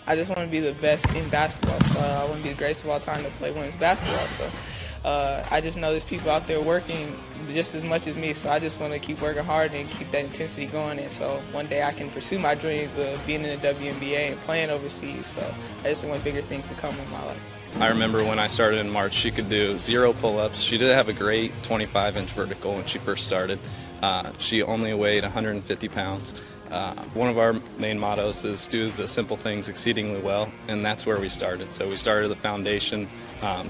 I just want to be the best in basketball. So I want to be the greatest of all time to play women's basketball. So I just know there's people out there working just as much as me. So I just want to keep working hard and keep that intensity going. And so one day I can pursue my dreams of being in the WNBA and playing overseas. So I just want bigger things to come in my life. I remember when I started in March, she could do 0 pull-ups. She did have a great 25-inch vertical when she first started. She only weighed 150 pounds. One of our main mottos is do the simple things exceedingly well, and that's where we started. So we started the foundation,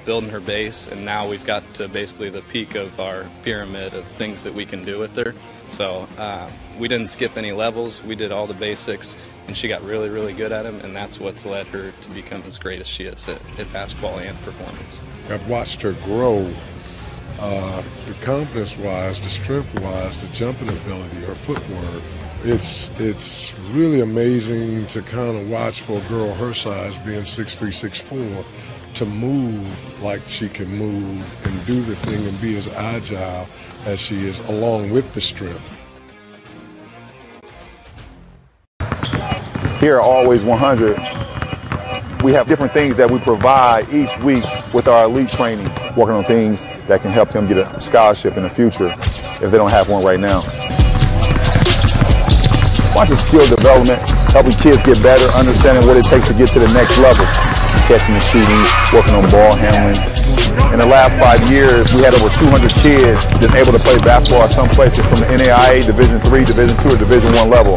building her base, and now we've got to basically the peak of our pyramid of things that we can do with her. So we didn't skip any levels. We did all the basics, and she got really, really good at them, and that's what's led her to become as great as she is at basketball and performance. I've watched her grow, the confidence-wise, the strength-wise, the jumping ability, her footwork. It's really amazing to kind of watch for a girl her size, being 6'3", 6'4", to move like she can move and do the thing and be as agile as she is, along with the strength. Here at Always 100, we have different things that we provide each week with our elite training, working on things that can help them get a scholarship in the future if they don't have one right now. Watching skill development, helping kids get better, understanding what it takes to get to the next level. Catching and shooting, working on ball handling. In the last 5 years, we had over 200 kids just able to play basketball at some places from the NAIA, Division III, Division II, or Division I level.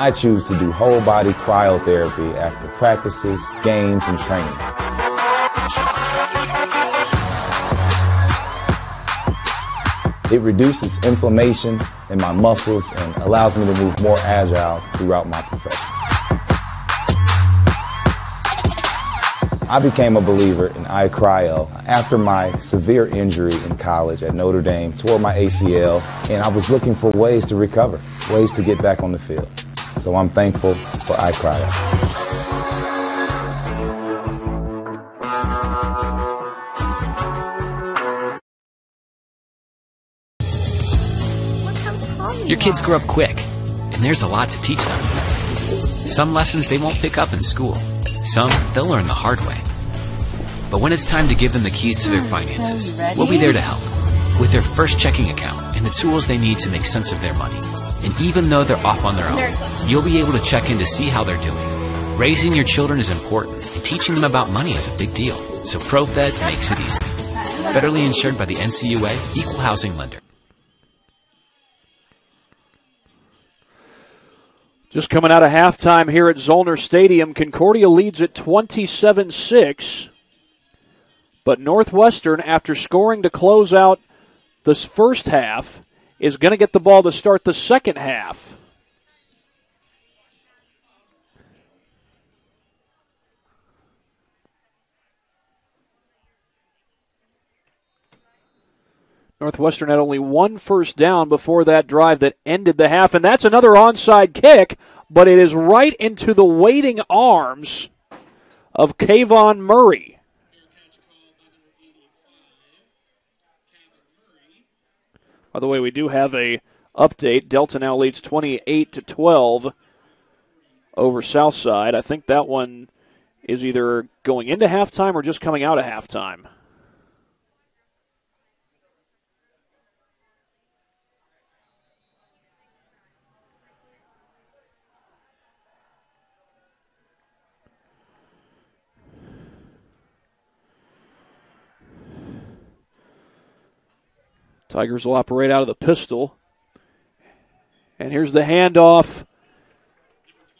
I choose to do whole body cryotherapy after practices, games, and training. It reduces inflammation in my muscles and allows me to move more agile throughout my profession. I became a believer in iCryo after my severe injury in college at Notre Dame, tore my ACL, and I was looking for ways to recover, ways to get back on the field. So I'm thankful for iCryo. Your kids grow up quick, and there's a lot to teach them. Some lessons they won't pick up in school. Some they'll learn the hard way. But when it's time to give them the keys to their finances, we'll be there to help. With their first checking account and the tools they need to make sense of their money. And even though they're off on their own, you'll be able to check in to see how they're doing. Raising your children is important, and teaching them about money is a big deal. So ProFed makes it easy. Federally insured by the NCUA, Equal Housing Lender. Just coming out of halftime here at Zollner Stadium, Concordia leads at 27-6. But Northwestern, after scoring to close out this first half, is going to get the ball to start the second half. Northwestern had only one first down before that drive that ended the half, and that's another onside kick, but it is right into the waiting arms of Kayvon Murray. By the way, we do have a update. Delta now leads 28-12 over Southside. I think that one is either going into halftime or just coming out of halftime. Tigers will operate out of the pistol. And here's the handoff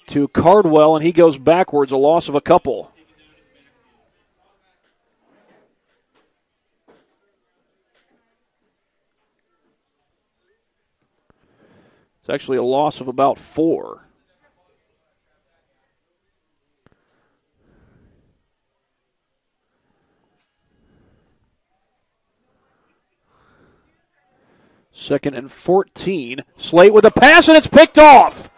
to Cardwell, and he goes backwards, a loss of a couple. It's actually a loss of about 4. Second and 14. Slate with a pass, and it's picked off.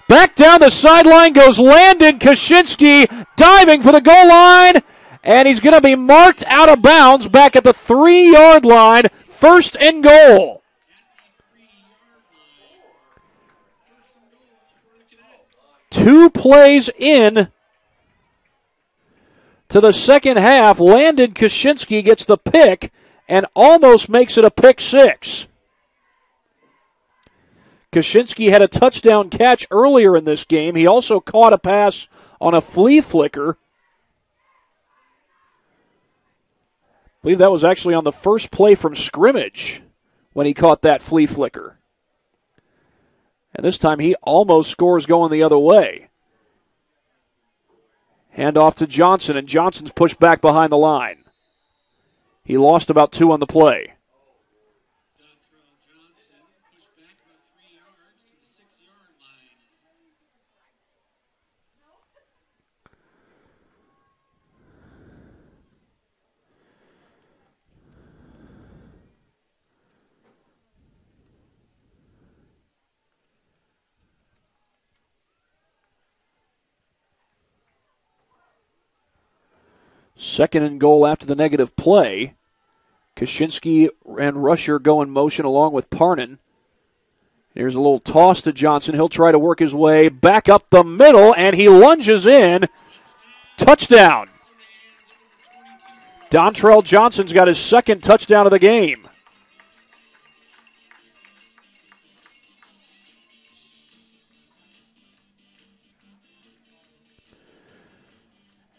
Back down the sideline goes Landon Kaczynski, diving for the goal line, and he's going to be marked out of bounds back at the 3-yard line. First and goal. Two plays in to the second half. Landon Kaczynski gets the pick and almost makes it a pick six. Kaczynski had a touchdown catch earlier in this game. He also caught a pass on a flea flicker. I believe that was actually on the first play from scrimmage when he caught that flea flicker. And this time he almost scores going the other way. Hand off to Johnson, and Johnson's pushed back behind the line. He lost about 2 on the play. Second and goal after the negative play. Kaczynski and Rusher go in motion along with Parnan. Here's a little toss to Johnson. He'll try to work his way back up the middle, and he lunges in. Touchdown. Dontrell Johnson's got his second touchdown of the game.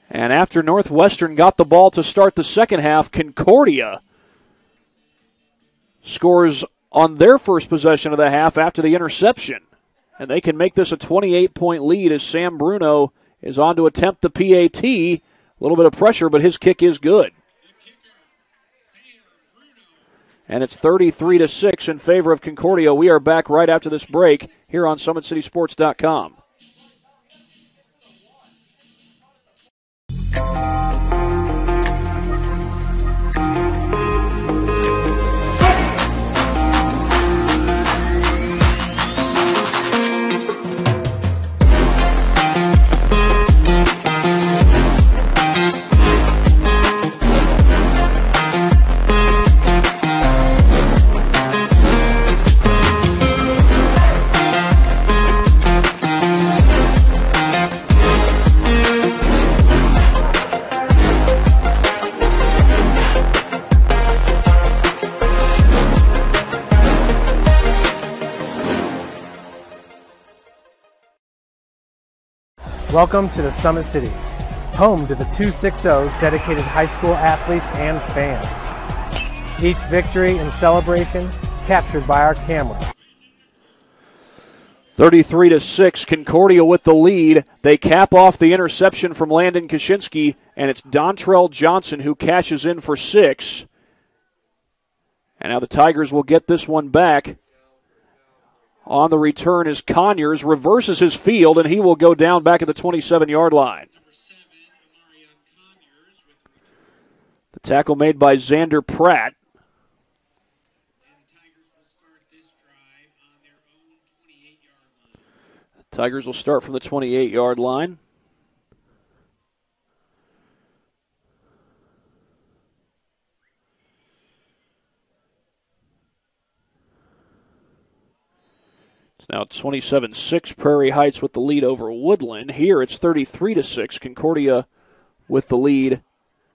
And after Northwestern got the ball to start the second half, Concordia scores on their first possession of the half after the interception. And they can make this a 28-point lead as Sam Bruno is on to attempt the PAT. A little bit of pressure, but his kick is good. And it's 33-6 in favor of Concordia. We are back right after this break here on SummitCitySports.com. Welcome to the Summit City, home to the 260s dedicated high school athletes and fans. Each victory and celebration captured by our camera. 33-6, Concordia with the lead. They cap off the interception from Landon Kaczynski, and it's Dontrell Johnson who cashes in for 6. And now the Tigers will get this one back. On the return is Conyers, reverses his field, and he will go down back at the 27-yard line. The tackle made by Xander Pratt. The Tigers will start from the 28-yard line. Now 27-6, Prairie Heights with the lead over Woodland. Here it's 33-6, Concordia with the lead.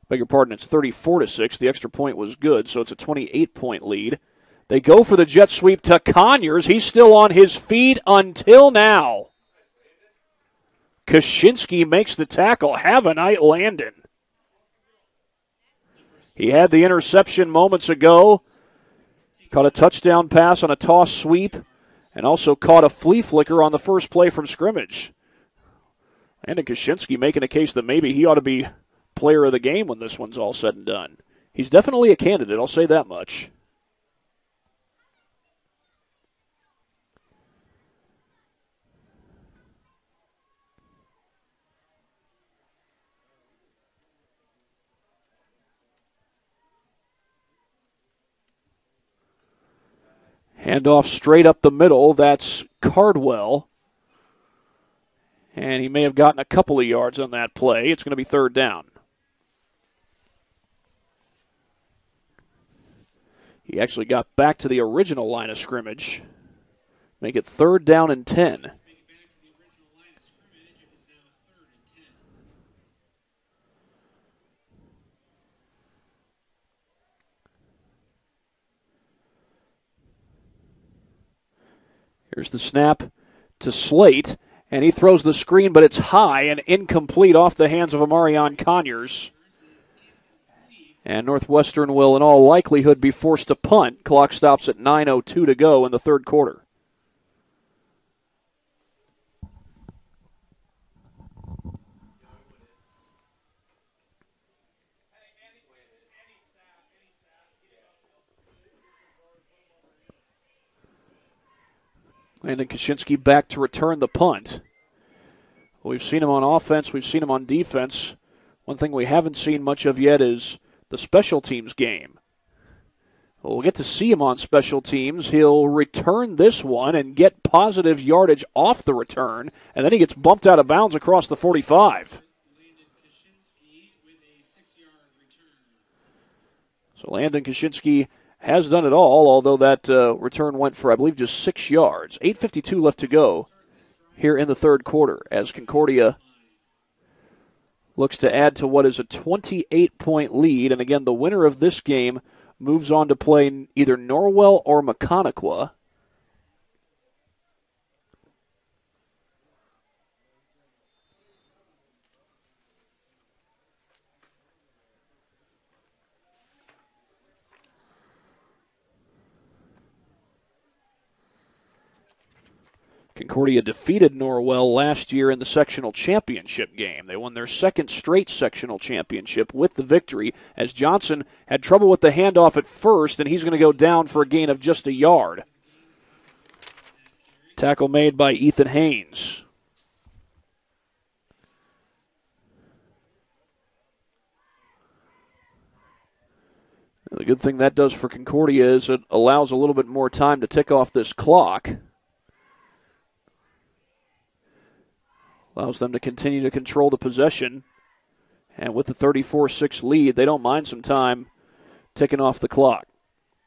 Beg your pardon, it's 34-6. The extra point was good, so it's a 28-point lead. They go for the jet sweep to Conyers. He's still on his feet until now. Kaczynski makes the tackle. Have a night, Landon. He had the interception moments ago. Caught a touchdown pass on a toss sweep. And also caught a flea flicker on the first play from scrimmage. Landon Kaczynski making a case that maybe he ought to be player of the game when this one's all said and done. He's definitely a candidate, I'll say that much. Handoff straight up the middle. That's Cardwell. And he may have gotten a couple of yards on that play. It's going to be third down. He actually got back to the original line of scrimmage. Make it third down and 10. Here's the snap to Slate, and he throws the screen, but it's high and incomplete off the hands of Amarion Conyers. And Northwestern will, in all likelihood, be forced to punt. Clock stops at 9:02 to go in the third quarter. Landon Kaczynski back to return the punt. We've seen him on offense. We've seen him on defense. One thing we haven't seen much of yet is the special teams game. We'll get to see him on special teams. He'll return this one and get positive yardage off the return, and then he gets bumped out of bounds across the 45. So Landon Kaczynski has done it all, although that return went for, I believe, just 6 yards. 8:52 left to go here in the third quarter as Concordia looks to add to what is a 28-point lead. And again, the winner of this game moves on to play either Norwell or Maconaquah. Concordia defeated Norwell last year in the sectional championship game. They won their second straight sectional championship with the victory, as Johnson had trouble with the handoff at first, and he's going to go down for a gain of just a yard. Tackle made by Ethan Haynes. The good thing that does for Concordia is it allows a little bit more time to tick off this clock. Allows them to continue to control the possession. And with the 34-6 lead, they don't mind some time ticking off the clock.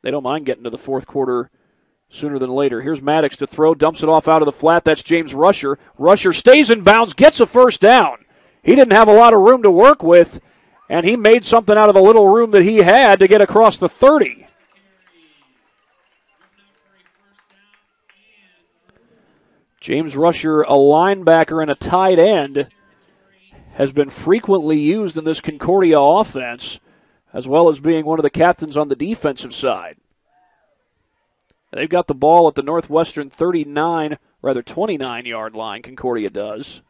They don't mind getting to the fourth quarter sooner than later. Here's Maddox to throw, dumps it off out of the flat. That's James Rusher. Rusher stays in bounds, gets a first down. He didn't have a lot of room to work with, and he made something out of the little room that he had to get across the 30. James Rusher, a linebacker and a tight end, has been frequently used in this Concordia offense, as well as being one of the captains on the defensive side. They've got the ball at the Northwestern 29-yard line, Concordia does.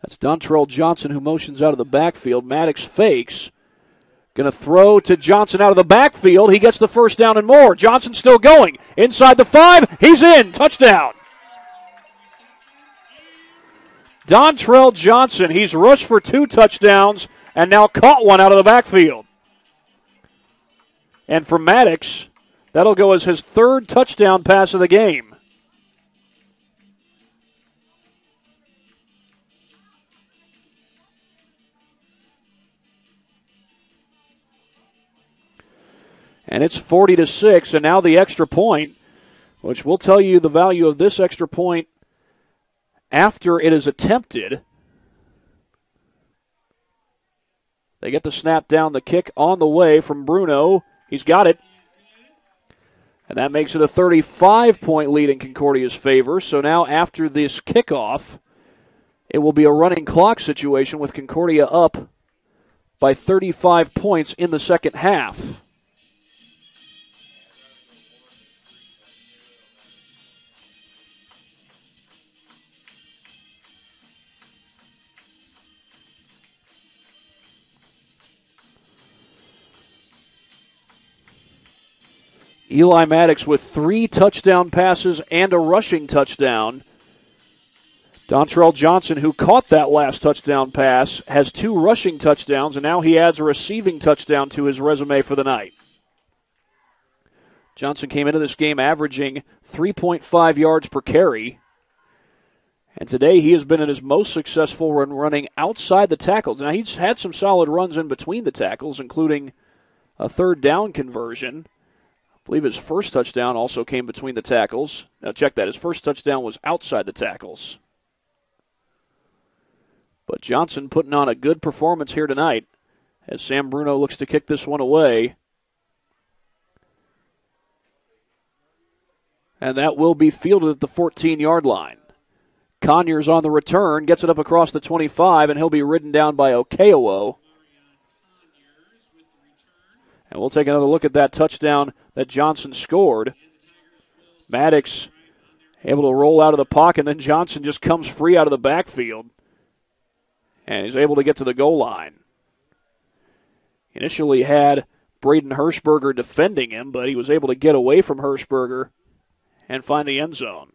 That's Dontrell Johnson who motions out of the backfield. Maddox fakes. Going to throw to Johnson out of the backfield. He gets the first down and more. Johnson still going. Inside the 5. He's in. Touchdown. Dontrell Johnson. He's rushed for 2 touchdowns and now caught one out of the backfield. And for Maddox, that'll go as his 3rd touchdown pass of the game. And it's 40-6, and now the extra point, which will tell you the value of this extra point after it is attempted. They get the snap down, the kick on the way from Bruno. He's got it. And that makes it a 35-point lead in Concordia's favor. So now after this kickoff, it will be a running clock situation with Concordia up by 35 points in the second half. Eli Maddox with 3 touchdown passes and a rushing touchdown. Dontrell Johnson, who caught that last touchdown pass, has 2 rushing touchdowns, and now he adds a receiving touchdown to his resume for the night. Johnson came into this game averaging 3.5 yards per carry, and today he has been in his most successful run running outside the tackles. Now, he's had some solid runs in between the tackles, including a 3rd down conversion. I believe his first touchdown also came between the tackles. Now check that. His first touchdown was outside the tackles. But Johnson putting on a good performance here tonight as Sam Bruno looks to kick this one away. And that will be fielded at the 14-yard line. Conyers on the return, gets it up across the 25, and he'll be ridden down by Okeowo. And we'll take another look at that touchdown that Johnson scored. Maddox able to roll out of the pocket, and then Johnson just comes free out of the backfield. And he's able to get to the goal line. Initially had Braden Hirschberger defending him, but he was able to get away from Hirschberger and find the end zone.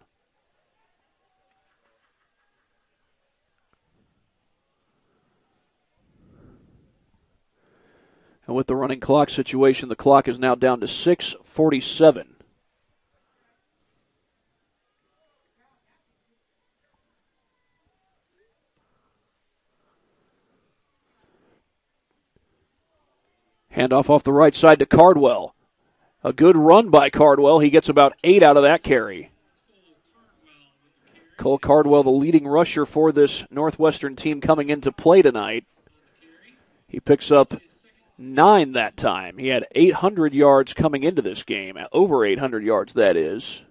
And with the running clock situation, the clock is now down to 6:47. Handoff off the right side to Cardwell. A good run by Cardwell. He gets about 8 out of that carry. Cole Cardwell, the leading rusher for this Northwestern team coming into play tonight. He picks up 9 that time. He had 800 yards coming into this game. Over 800 yards, that is.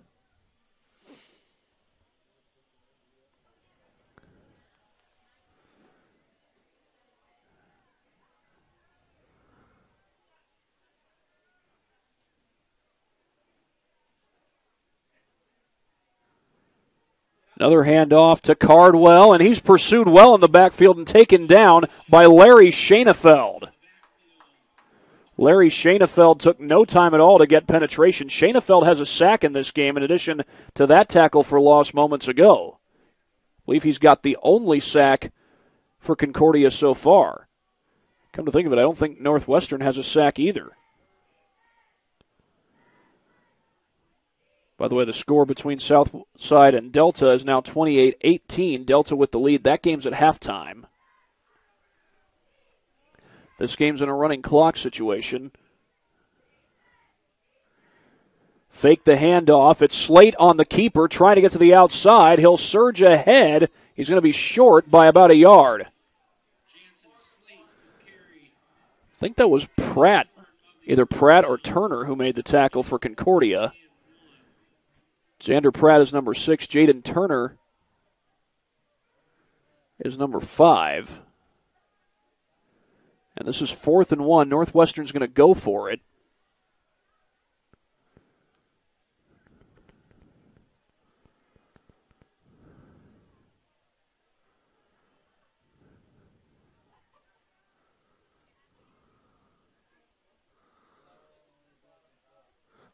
Another handoff to Cardwell, and he's pursued well in the backfield and taken down by Larry Schoenefeld. Larry Schoenefeld took no time at all to get penetration. Schoenefeld has a sack in this game in addition to that tackle for loss moments ago. I believe he's got the only sack for Concordia so far. Come to think of it, I don't think Northwestern has a sack either. By the way, the score between Southside and Delta is now 28-18. Delta with the lead. That game's at halftime. This game's in a running clock situation. Fake the handoff. It's Slate on the keeper, trying to get to the outside. He'll surge ahead. He's going to be short by about a yard. I think that was Pratt, either Pratt or Turner, who made the tackle for Concordia. Xander Pratt is number 6. Jaden Turner is number 5. And this is 4th and 1. Northwestern's going to go for it.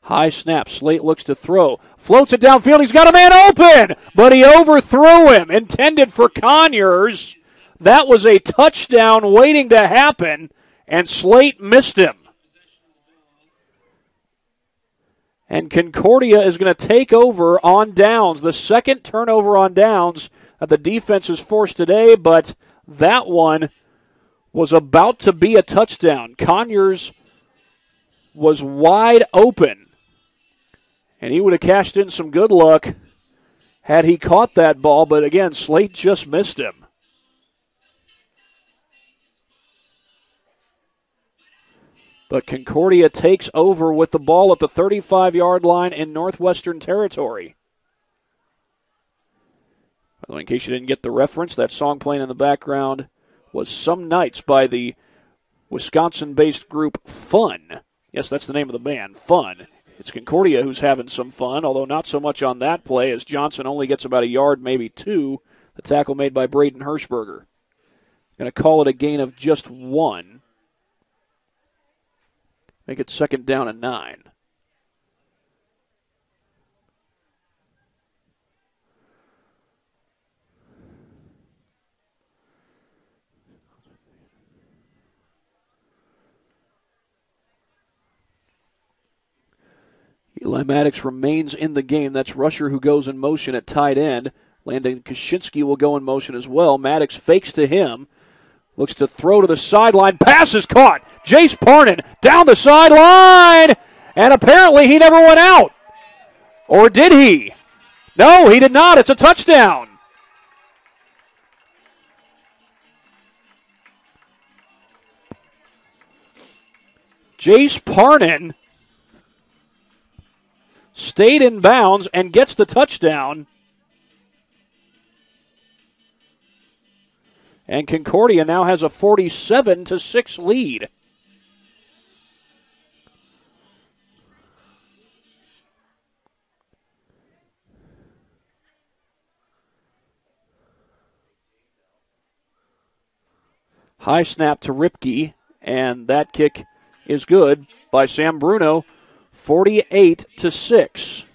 High snap. Slate looks to throw. Floats it downfield. He's got a man open, but he overthrew him. Intended for Conyers. That was a touchdown waiting to happen, and Slate missed him. And Concordia is going to take over on downs. The second turnover on downs that the defense has forced today, but that one was about to be a touchdown. Conyers was wide open. And he would have cashed in some good luck had he caught that ball. But again, Slate just missed him. But Concordia takes over with the ball at the 35-yard line in Northwestern territory. By the way, in case you didn't get the reference, that song playing in the background was Some Nights by the Wisconsin-based group Fun. Yes, that's the name of the band, Fun. It's Concordia who's having some fun, although not so much on that play as Johnson only gets about a yard, maybe 2. The tackle made by Braden Hirschberger. Going to call it a gain of just 1. Make it 2nd down and 9. Eli Maddox remains in the game. That's Rusher who goes in motion at tight end. Landon Kaczynski will go in motion as well. Maddox fakes to him. Looks to throw to the sideline. Pass is caught. Jace Parnan down the sideline. And apparently he never went out. Or did he? No, he did not. It's a touchdown. Jace Parnan stayed in bounds and gets the touchdown. And Concordia now has a 47-6 lead. High snap to Ripke, and that kick is good by Sam Bruno. 48-6.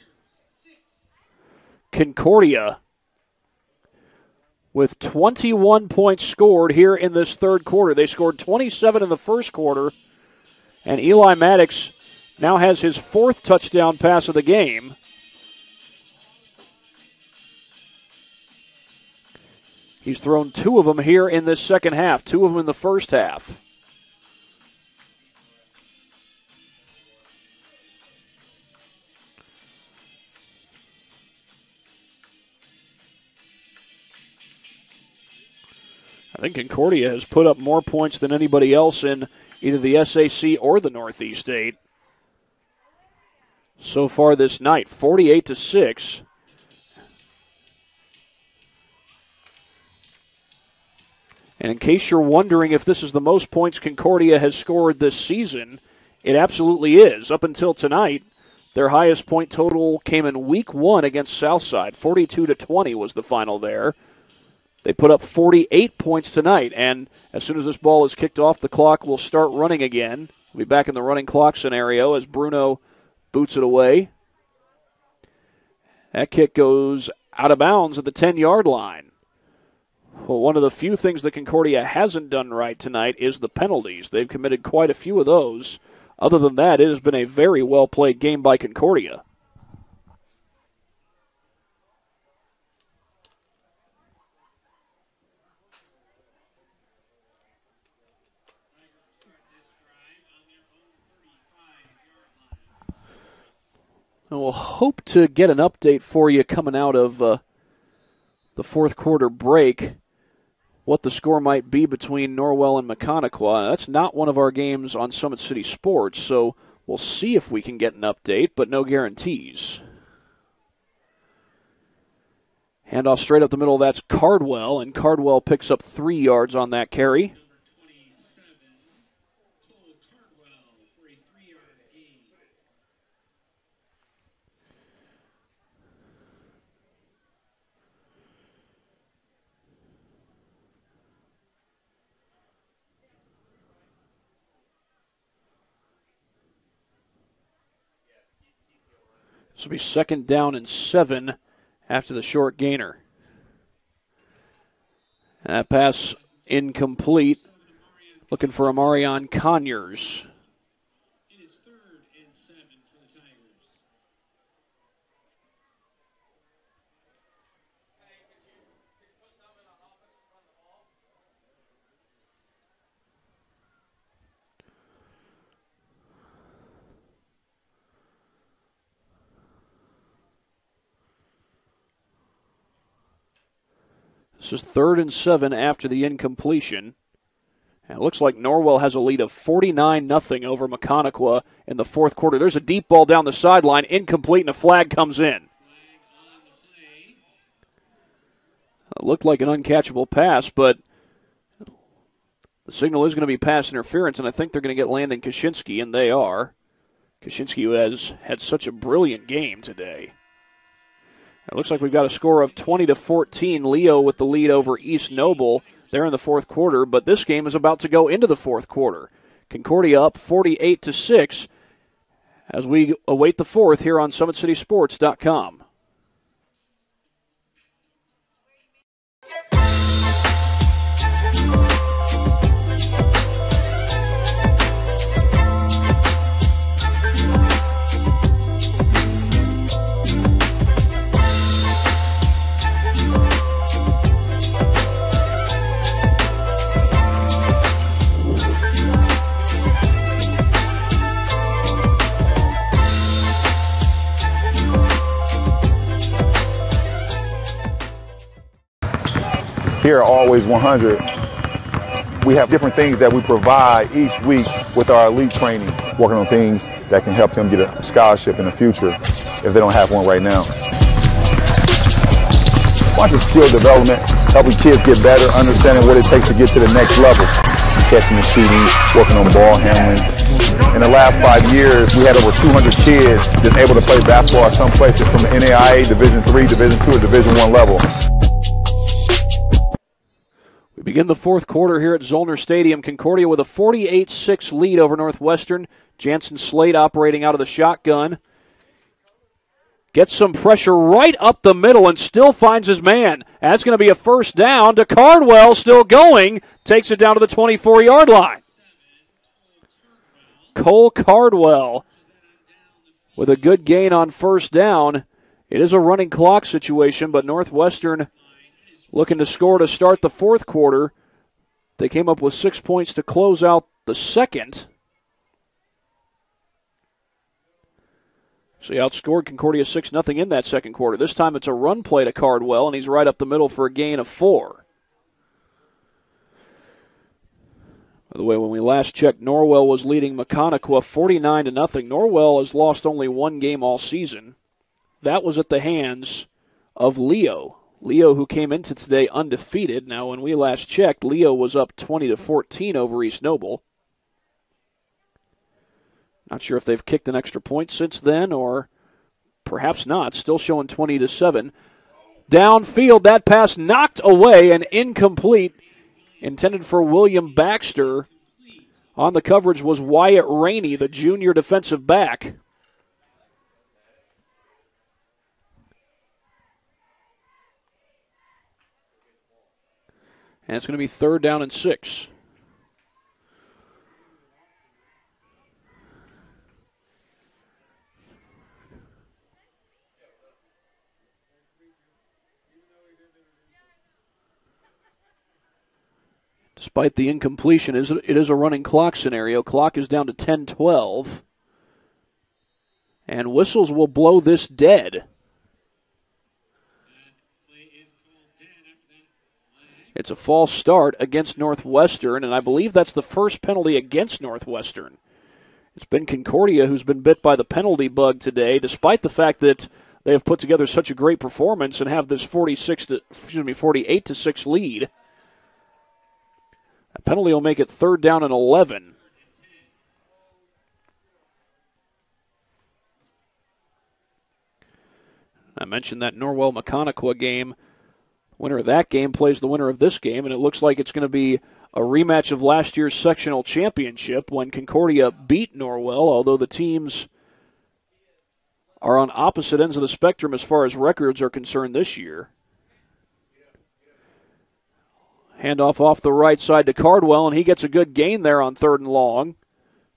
Concordia with 21 points scored here in this third quarter. They scored 27 in the first quarter, and Eli Maddox now has his 4th touchdown pass of the game. He's thrown 2 of them here in this second half, 2 of them in the first half. I think Concordia has put up more points than anybody else in either the SAC or the Northeast 8 so far this night, 48-6. And in case you're wondering if this is the most points Concordia has scored this season, it absolutely is. Up until tonight, Their highest point total came in week 1 against Southside. 42-20 was the final there. They put up 48 points tonight, and as soon as this ball is kicked off, the clock will start running again. We'll be back in the running clock scenario as Bruno boots it away. That kick goes out of bounds at the 10-yard line. Well, one of the few things that Concordia hasn't done right tonight is the penalties. They've committed quite a few of those. Other than that, it has been a very well-played game by Concordia. And we'll hope to get an update for you coming out of the fourth quarter break, what the score might be between Norwell and Mahoney. That's not one of our games on Summit City Sports, so we'll see if we can get an update, but no guarantees. Handoff straight up the middle, that's Cardwell, and Cardwell picks up 3 yards on that carry. This will be 2nd down and 7 after the short gainer. That pass incomplete. Looking for Amarion Conyers. This is 3rd and 7 after the incompletion. And it looks like Norwell has a lead of 49-0 over Mahoney in the fourth quarter. There's a deep ball down the sideline, incomplete, and a flag comes in. It looked like an uncatchable pass, but the signal is going to be pass interference, and I think they're going to get Landon Kaczynski, and they are. Kaczynski, who has had such a brilliant game today. It looks like we've got a score of 20-14. Leo with the lead over East Noble there in the fourth quarter, but this game is about to go into the fourth quarter. Concordia up 48-6 as we await the fourth here on SummitCitySports.com. Here at Always 100, we have different things that we provide each week with our elite training, working on things that can help them get a scholarship in the future if they don't have one right now. Bunch of skill development, helping kids get better, understanding what it takes to get to the next level. Catching and shooting, working on ball handling. In the last 5 years, we had over 200 kids that's able to play basketball at some places from the NAIA, Division III, Division II, or Division I level. We begin the fourth quarter here at Zollner Stadium. Concordia with a 48-6 lead over Northwestern. Jansen Slade operating out of the shotgun. Gets some pressure right up the middle and still finds his man. That's going to be a first down to Cardwell, still going. Takes it down to the 24-yard line. Cole Cardwell with a good gain on first down. It is a running clock situation, but Northwestern looking to score to start the fourth quarter. They came up with 6 points to close out the second. So he outscored Concordia 6-0 in that second quarter. This time it's a run play to Cardwell, and he's right up the middle for a gain of 4. By the way, when we last checked, Norwell was leading Mahoney 49-0. Norwell has lost only one game all season. That was at the hands of Leo. Leo, who came into today undefeated. Now, when we last checked, Leo was up 20-14 over East Noble. Not sure if they've kicked an extra point since then or perhaps not. Still showing 20-7. Downfield, that pass knocked away and incomplete. Intended for William Baxter. On the coverage was Wyatt Rainey, the junior defensive back. And it's going to be 3rd down and 6. Despite the incompletion, it is a running clock scenario. Clock is down to 10-12. And whistles will blow this dead. It's a false start against Northwestern, and I believe that's the first penalty against Northwestern. It's been Concordia who's been bit by the penalty bug today, despite the fact that they have put together such a great performance and have this 48-6 lead. A penalty will make it 3rd down and 11. I mentioned that Norwell-Maconaquah game. Winner of that game plays the winner of this game, and it looks like it's going to be a rematch of last year's sectional championship when Concordia beat Norwell, although the teams are on opposite ends of the spectrum as far as records are concerned this year. Handoff off the right side to Cardwell, and he gets a good gain there on 3rd and long.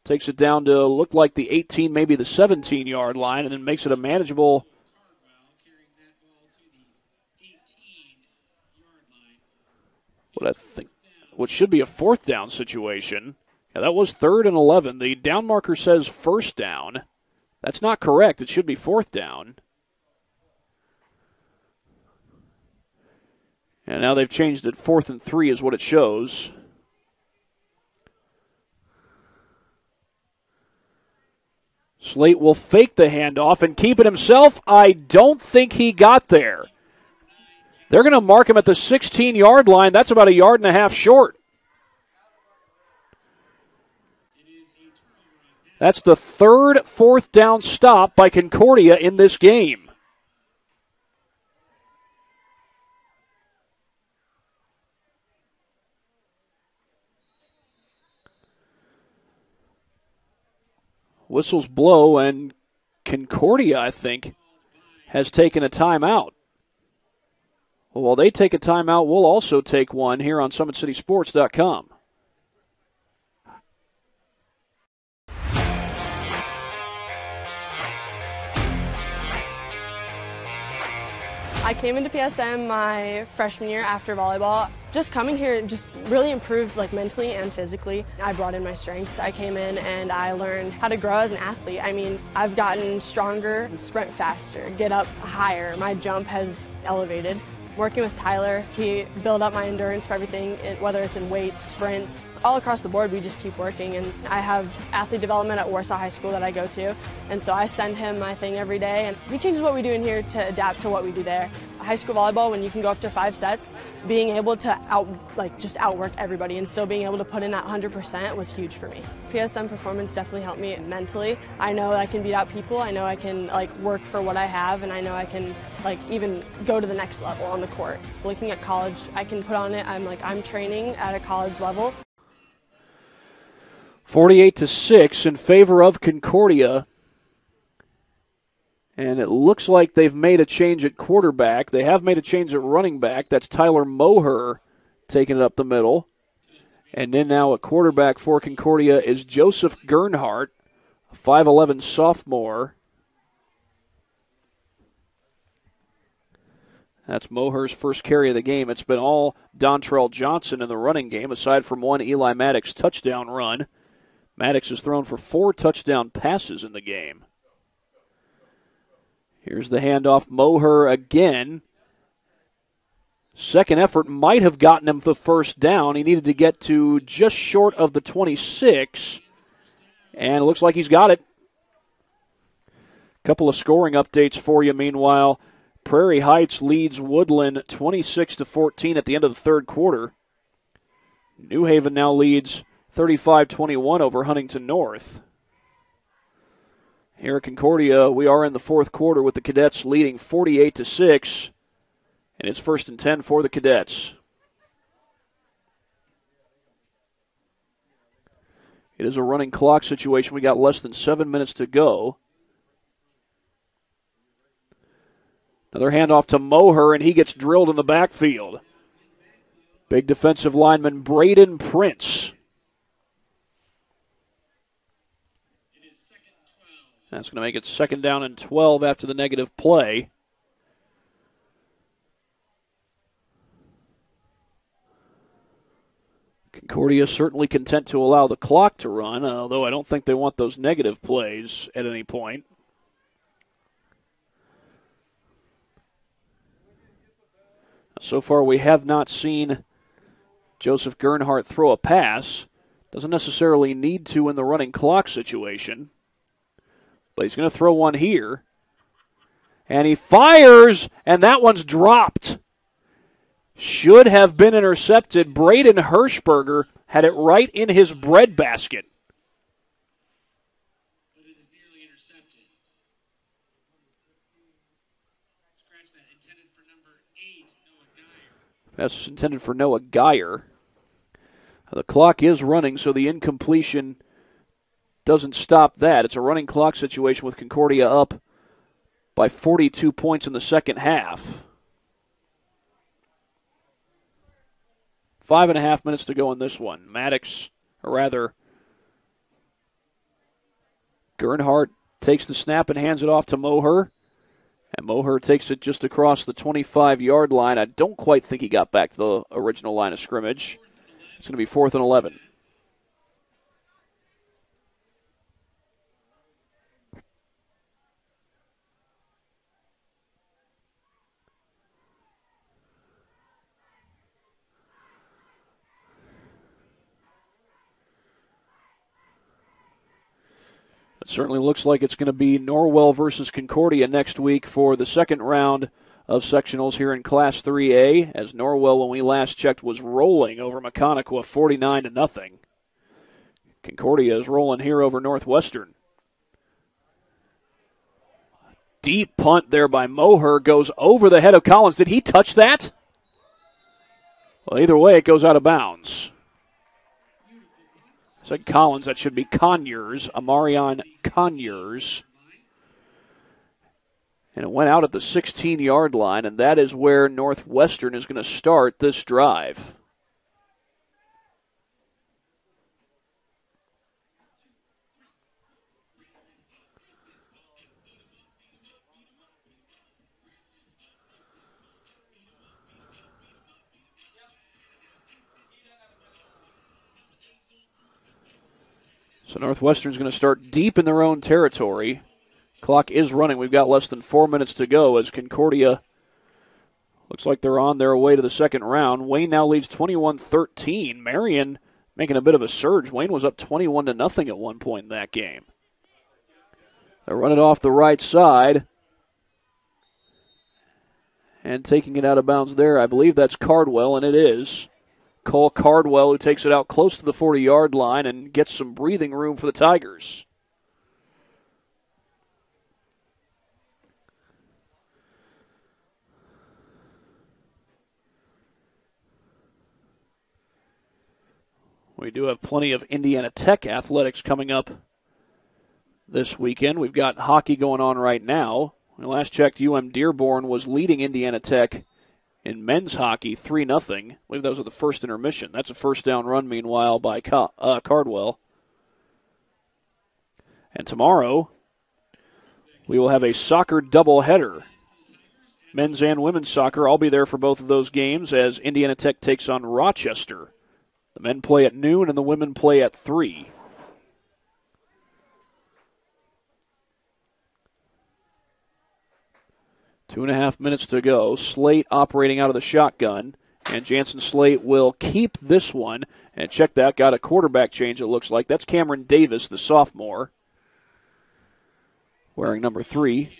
Takes it down to look like the 18, maybe the 17-yard line, and then makes it a manageable what should be a 4th down situation. Yeah, that was 3rd and 11. The down marker says 1st down. That's not correct. It should be 4th down. And now they've changed it. 4th and 3 is what it shows. Slate will fake the handoff and keep it himself. I don't think he got there. They're going to mark him at the 16-yard line. That's about 1.5 yards short. That's the 3rd 4th down stop by Concordia in this game. Whistles blow, and Concordia, I think, has taken a timeout. Well, while they take a timeout, we'll also take one here on SummitCitySports.com. I came into PSM my freshman year after volleyball. Just coming here just really improved mentally and physically. I brought in my strengths. I came in and I learned how to grow as an athlete. I mean, I've gotten stronger, sprint faster, get up higher. My jump has elevated. Working with Tyler, he built up my endurance for everything, whether it's in weights, sprints. All across the board, we just keep working. And I have athlete development at Warsaw High School that I go to. And so I send him my thing every day. And he changes what we do in here to adapt to what we do there. High school volleyball, when you can go up to 5 sets, being able to outwork everybody and still being able to put in that 100% was huge for me. PSM performance definitely helped me mentally. I know I can beat out people. I know I can work for what I have, and I know I can even go to the next level on the court. Looking at college, I can put on it. I'm training at a college level. 48-6 in favor of Concordia. And it looks like they've made a change at quarterback. They have made a change at running back. That's Tyler Moher taking it up the middle. And then now at quarterback for Concordia is Joseph Gernhardt, a 5'11 sophomore. That's Moher's first carry of the game. It's been all Dontrell Johnson in the running game, aside from one Eli Maddox touchdown run. Maddox has thrown for 4 touchdown passes in the game. Here's the handoff. Moher again. Second effort might have gotten him the first down. He needed to get to just short of the 26. And it looks like he's got it. Couple of scoring updates for you meanwhile. Prairie Heights leads Woodland 26-14 at the end of the third quarter. New Haven now leads 35-21 over Huntington North. Here at Concordia, we are in the fourth quarter with the Cadets leading 48-6, and it's 1st and 10 for the Cadets. It is a running clock situation. We got less than 7 minutes to go. Another handoff to Moher, and he gets drilled in the backfield. Big defensive lineman Braden Prince. That's going to make it 2nd down and 12 after the negative play. Concordia certainly content to allow the clock to run, although I don't think they want those negative plays at any point. So far, we have not seen Joseph Gernhardt throw a pass. Doesn't necessarily need to in the running clock situation. But he's going to throw one here. And he fires, and that one's dropped. Should have been intercepted. Braden Hirschberger had it right in his breadbasket. That's intended for Noah Geyer. The clock is running, so the incompletion doesn't stop that. It's a running clock situation with Concordia up by 42 points in the second half. 5.5 minutes to go in this one. Gernhardt takes the snap and hands it off to Moher. And Moher takes it just across the 25-yard line. I don't quite think he got back to the original line of scrimmage. It's going to be 4th and 11. It certainly looks like it's going to be Norwell versus Concordia next week for the second round of sectionals here in Class 3A, as Norwell, when we last checked, was rolling over Maconaquah 49-0. Concordia is rolling here over Northwestern. Deep punt there by Moher goes over the head of Collins. Did he touch that? Well, either way, it goes out of bounds. Said Collins, that should be Conyers, Amarion Conyers. And it went out at the 16-yard line, and that is where Northwestern is going to start this drive. So Northwestern's going to start deep in their own territory. Clock is running. We've got less than 4 minutes to go as Concordia looks like they're on their way to the second round. Wayne now leads 21-13. Marion making a bit of a surge. Wayne was up 21-0 at one point in that game. They run it off the right side. And taking it out of bounds there, I believe that's Cardwell, and it is. Cole Cardwell, who takes it out close to the 40-yard line and gets some breathing room for the Tigers. We do have plenty of Indiana Tech athletics coming up this weekend. We've got hockey going on right now. When I last checked, UM Dearborn was leading Indiana Tech in men's hockey 3-0. I believe that was at the first intermission. That's a first down run, meanwhile, by Cardwell. And tomorrow, we will have a soccer doubleheader. Men's and women's soccer. I'll be there for both of those games as Indiana Tech takes on Rochester. The men play at noon and the women play at 3. Two and a half minutes to go. Slate operating out of the shotgun. And Jansen Slate will keep this one. And check that, got a quarterback change, it looks like. That's Cameron Davis, the sophomore, wearing number 3.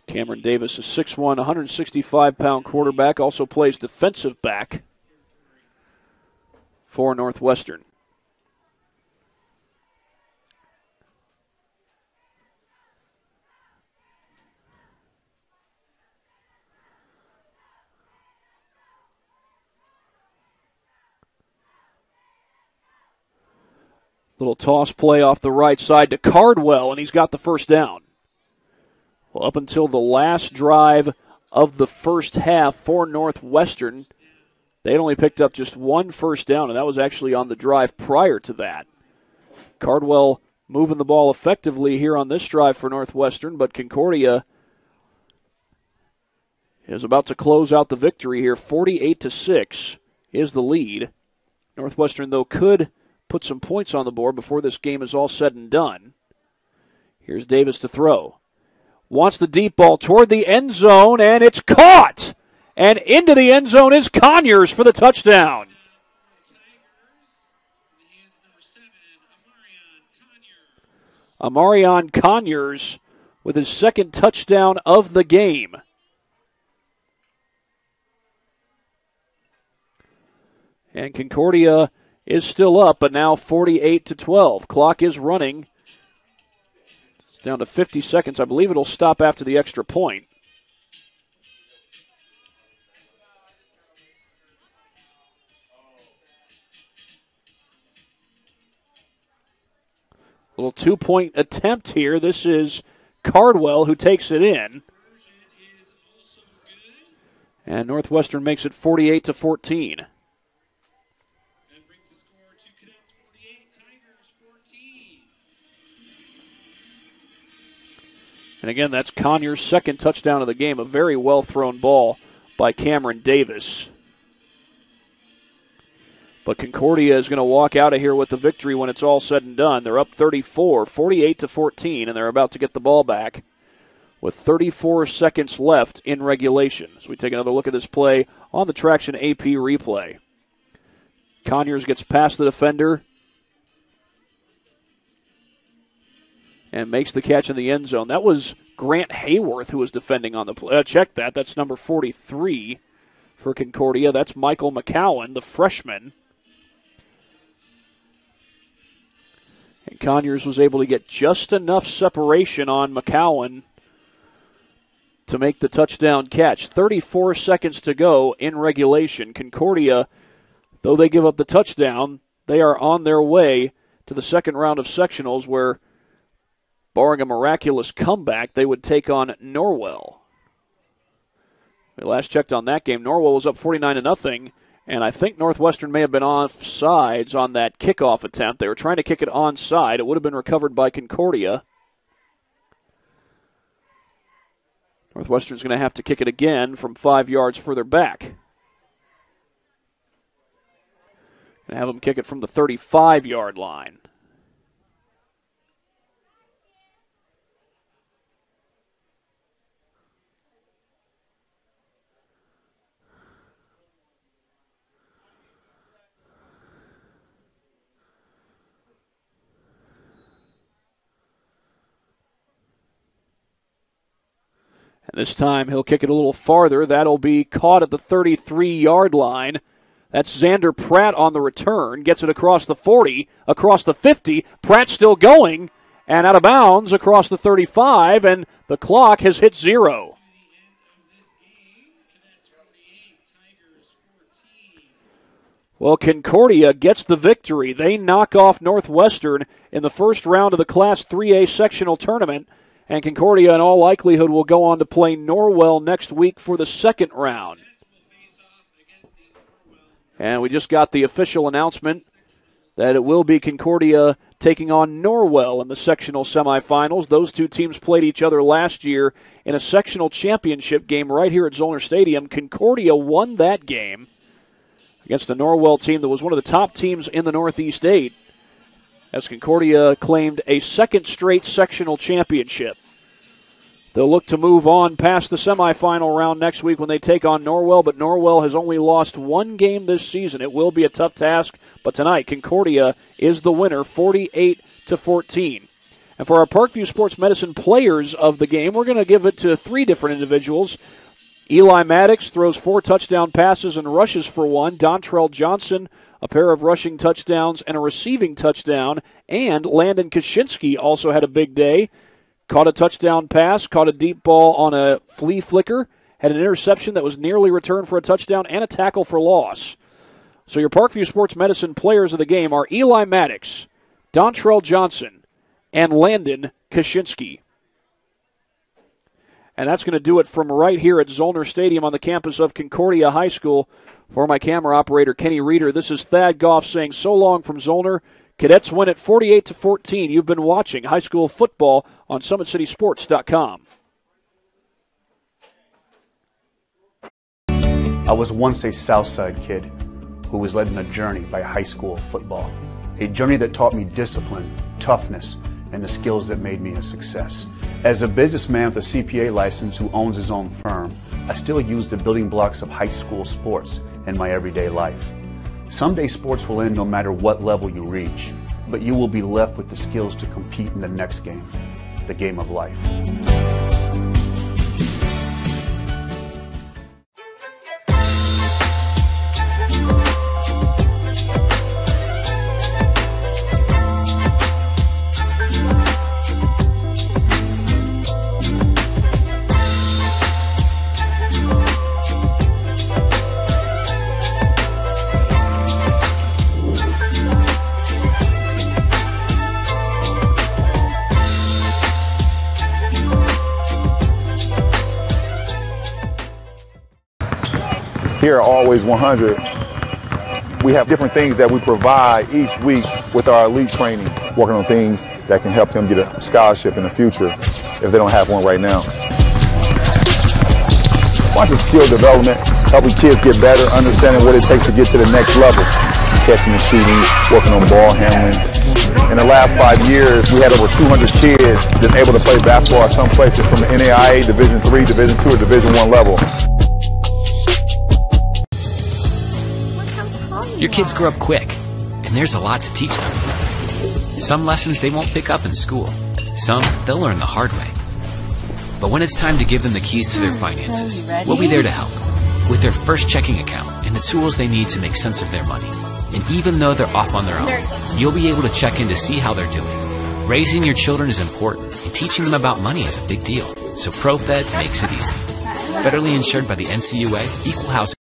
Cameron Davis is 6'1", 165-pound quarterback. Also plays defensive back for Northwestern. Little toss play off the right side to Cardwell, and he's got the first down. Well, up until the last drive of the first half for Northwestern, they'd only picked up just one first down, and that was actually on the drive prior to that. Cardwell moving the ball effectively here on this drive for Northwestern, but Concordia is about to close out the victory here. 48-6 is the lead. Northwestern, though, could put some points on the board before this game is all said and done. Here's Davis to throw. Wants the deep ball toward the end zone, and it's caught! And into the end zone is Conyers for the touchdown. Amarion Conyers with his second touchdown of the game. And Concordia is still up, but now 48-12. Clock is running. It's down to 50 seconds. I believe it'll stop after the extra point. Little two-point attempt here. This is Cardwell who takes it in. And Northwestern makes it 48-14. And again, that's Conyers' second touchdown of the game. A very well-thrown ball by Cameron Davis. But Concordia is going to walk out of here with the victory when it's all said and done. They're up 34, 48-14, and they're about to get the ball back with 34 seconds left in regulation. So we take another look at this play on the Traction AP replay. Conyers gets past the defender and makes the catch in the end zone. That was Grant Hayworth who was defending on the play. Check that. That's number 43 for Concordia. That's Michael McCowan, the freshman. And Conyers was able to get just enough separation on McCowan to make the touchdown catch. 34 seconds to go in regulation. Concordia, though they give up the touchdown, they are on their way to the second round of sectionals where, barring a miraculous comeback, they would take on Norwell. We last checked on that game. Norwell was up 49-0, and I think Northwestern may have been offsides on that kickoff attempt. They were trying to kick it onside. It would have been recovered by Concordia. Northwestern's going to have to kick it again from 5 yards further back. Going to have them kick it from the 35-yard line. And this time he'll kick it a little farther. That'll be caught at the 33-yard line. That's Xander Pratt on the return. Gets it across the 40, across the 50. Pratt still going, and out of bounds across the 35, and the clock has hit 0. Well, Concordia gets the victory. They knock off Northwestern in the first round of the Class 3A sectional tournament. And Concordia, in all likelihood, will go on to play Norwell next week for the second round. And we just got the official announcement that it will be Concordia taking on Norwell in the sectional semifinals. Those two teams played each other last year in a sectional championship game right here at Zollner Stadium. Concordia won that game against a Norwell team that was one of the top teams in the Northeast 8. As Concordia claimed a second straight sectional championship. They'll look to move on past the semifinal round next week when they take on Norwell, but Norwell has only lost one game this season. It will be a tough task, but tonight Concordia is the winner, 48-14. And for our Parkview Sports Medicine players of the game, we're going to give it to three different individuals. Eli Maddox throws 4 touchdown passes and rushes for 1. Dontrell Johnson, a pair of rushing touchdowns and a receiving touchdown. And Landon Kaczynski also had a big day. Caught a touchdown pass, caught a deep ball on a flea flicker, had an interception that was nearly returned for a touchdown, and a tackle for loss. So your Parkview Sports Medicine players of the game are Eli Maddox, Dontrell Johnson, and Landon Kaczynski. And that's going to do it from right here at Zollner Stadium on the campus of Concordia High School. For my camera operator, Kenny Reeder, this is Thad Goff saying so long from Zollner. Cadets win at 48-14. You've been watching high school football on SummitCitySports.com. I was once a Southside kid who was led on a journey by high school football. A journey that taught me discipline, toughness, and the skills that made me a success. As a businessman with a CPA license who owns his own firm, I still use the building blocks of high school sports in my everyday life. Someday sports will end no matter what level you reach, but you will be left with the skills to compete in the next game, the game of life. Here at Always 100, we have different things that we provide each week with our elite training, working on things that can help them get a scholarship in the future if they don't have one right now. Bunch of skill development, helping kids get better, understanding what it takes to get to the next level, catching and shooting, working on ball handling. In the last 5 years, we had over 200 kids that's able to play basketball at some places from the NAIA, Division III, Division II, or Division I level. Your kids grow up quick, and there's a lot to teach them. Some lessons they won't pick up in school. Some they'll learn the hard way. But when it's time to give them the keys to their finances, we'll be there to help. With their first checking account and the tools they need to make sense of their money. And even though they're off on their own, you'll be able to check in to see how they're doing. Raising your children is important, and teaching them about money is a big deal. So ProFed makes it easy. Federally insured by the NCUA, Equal Housing.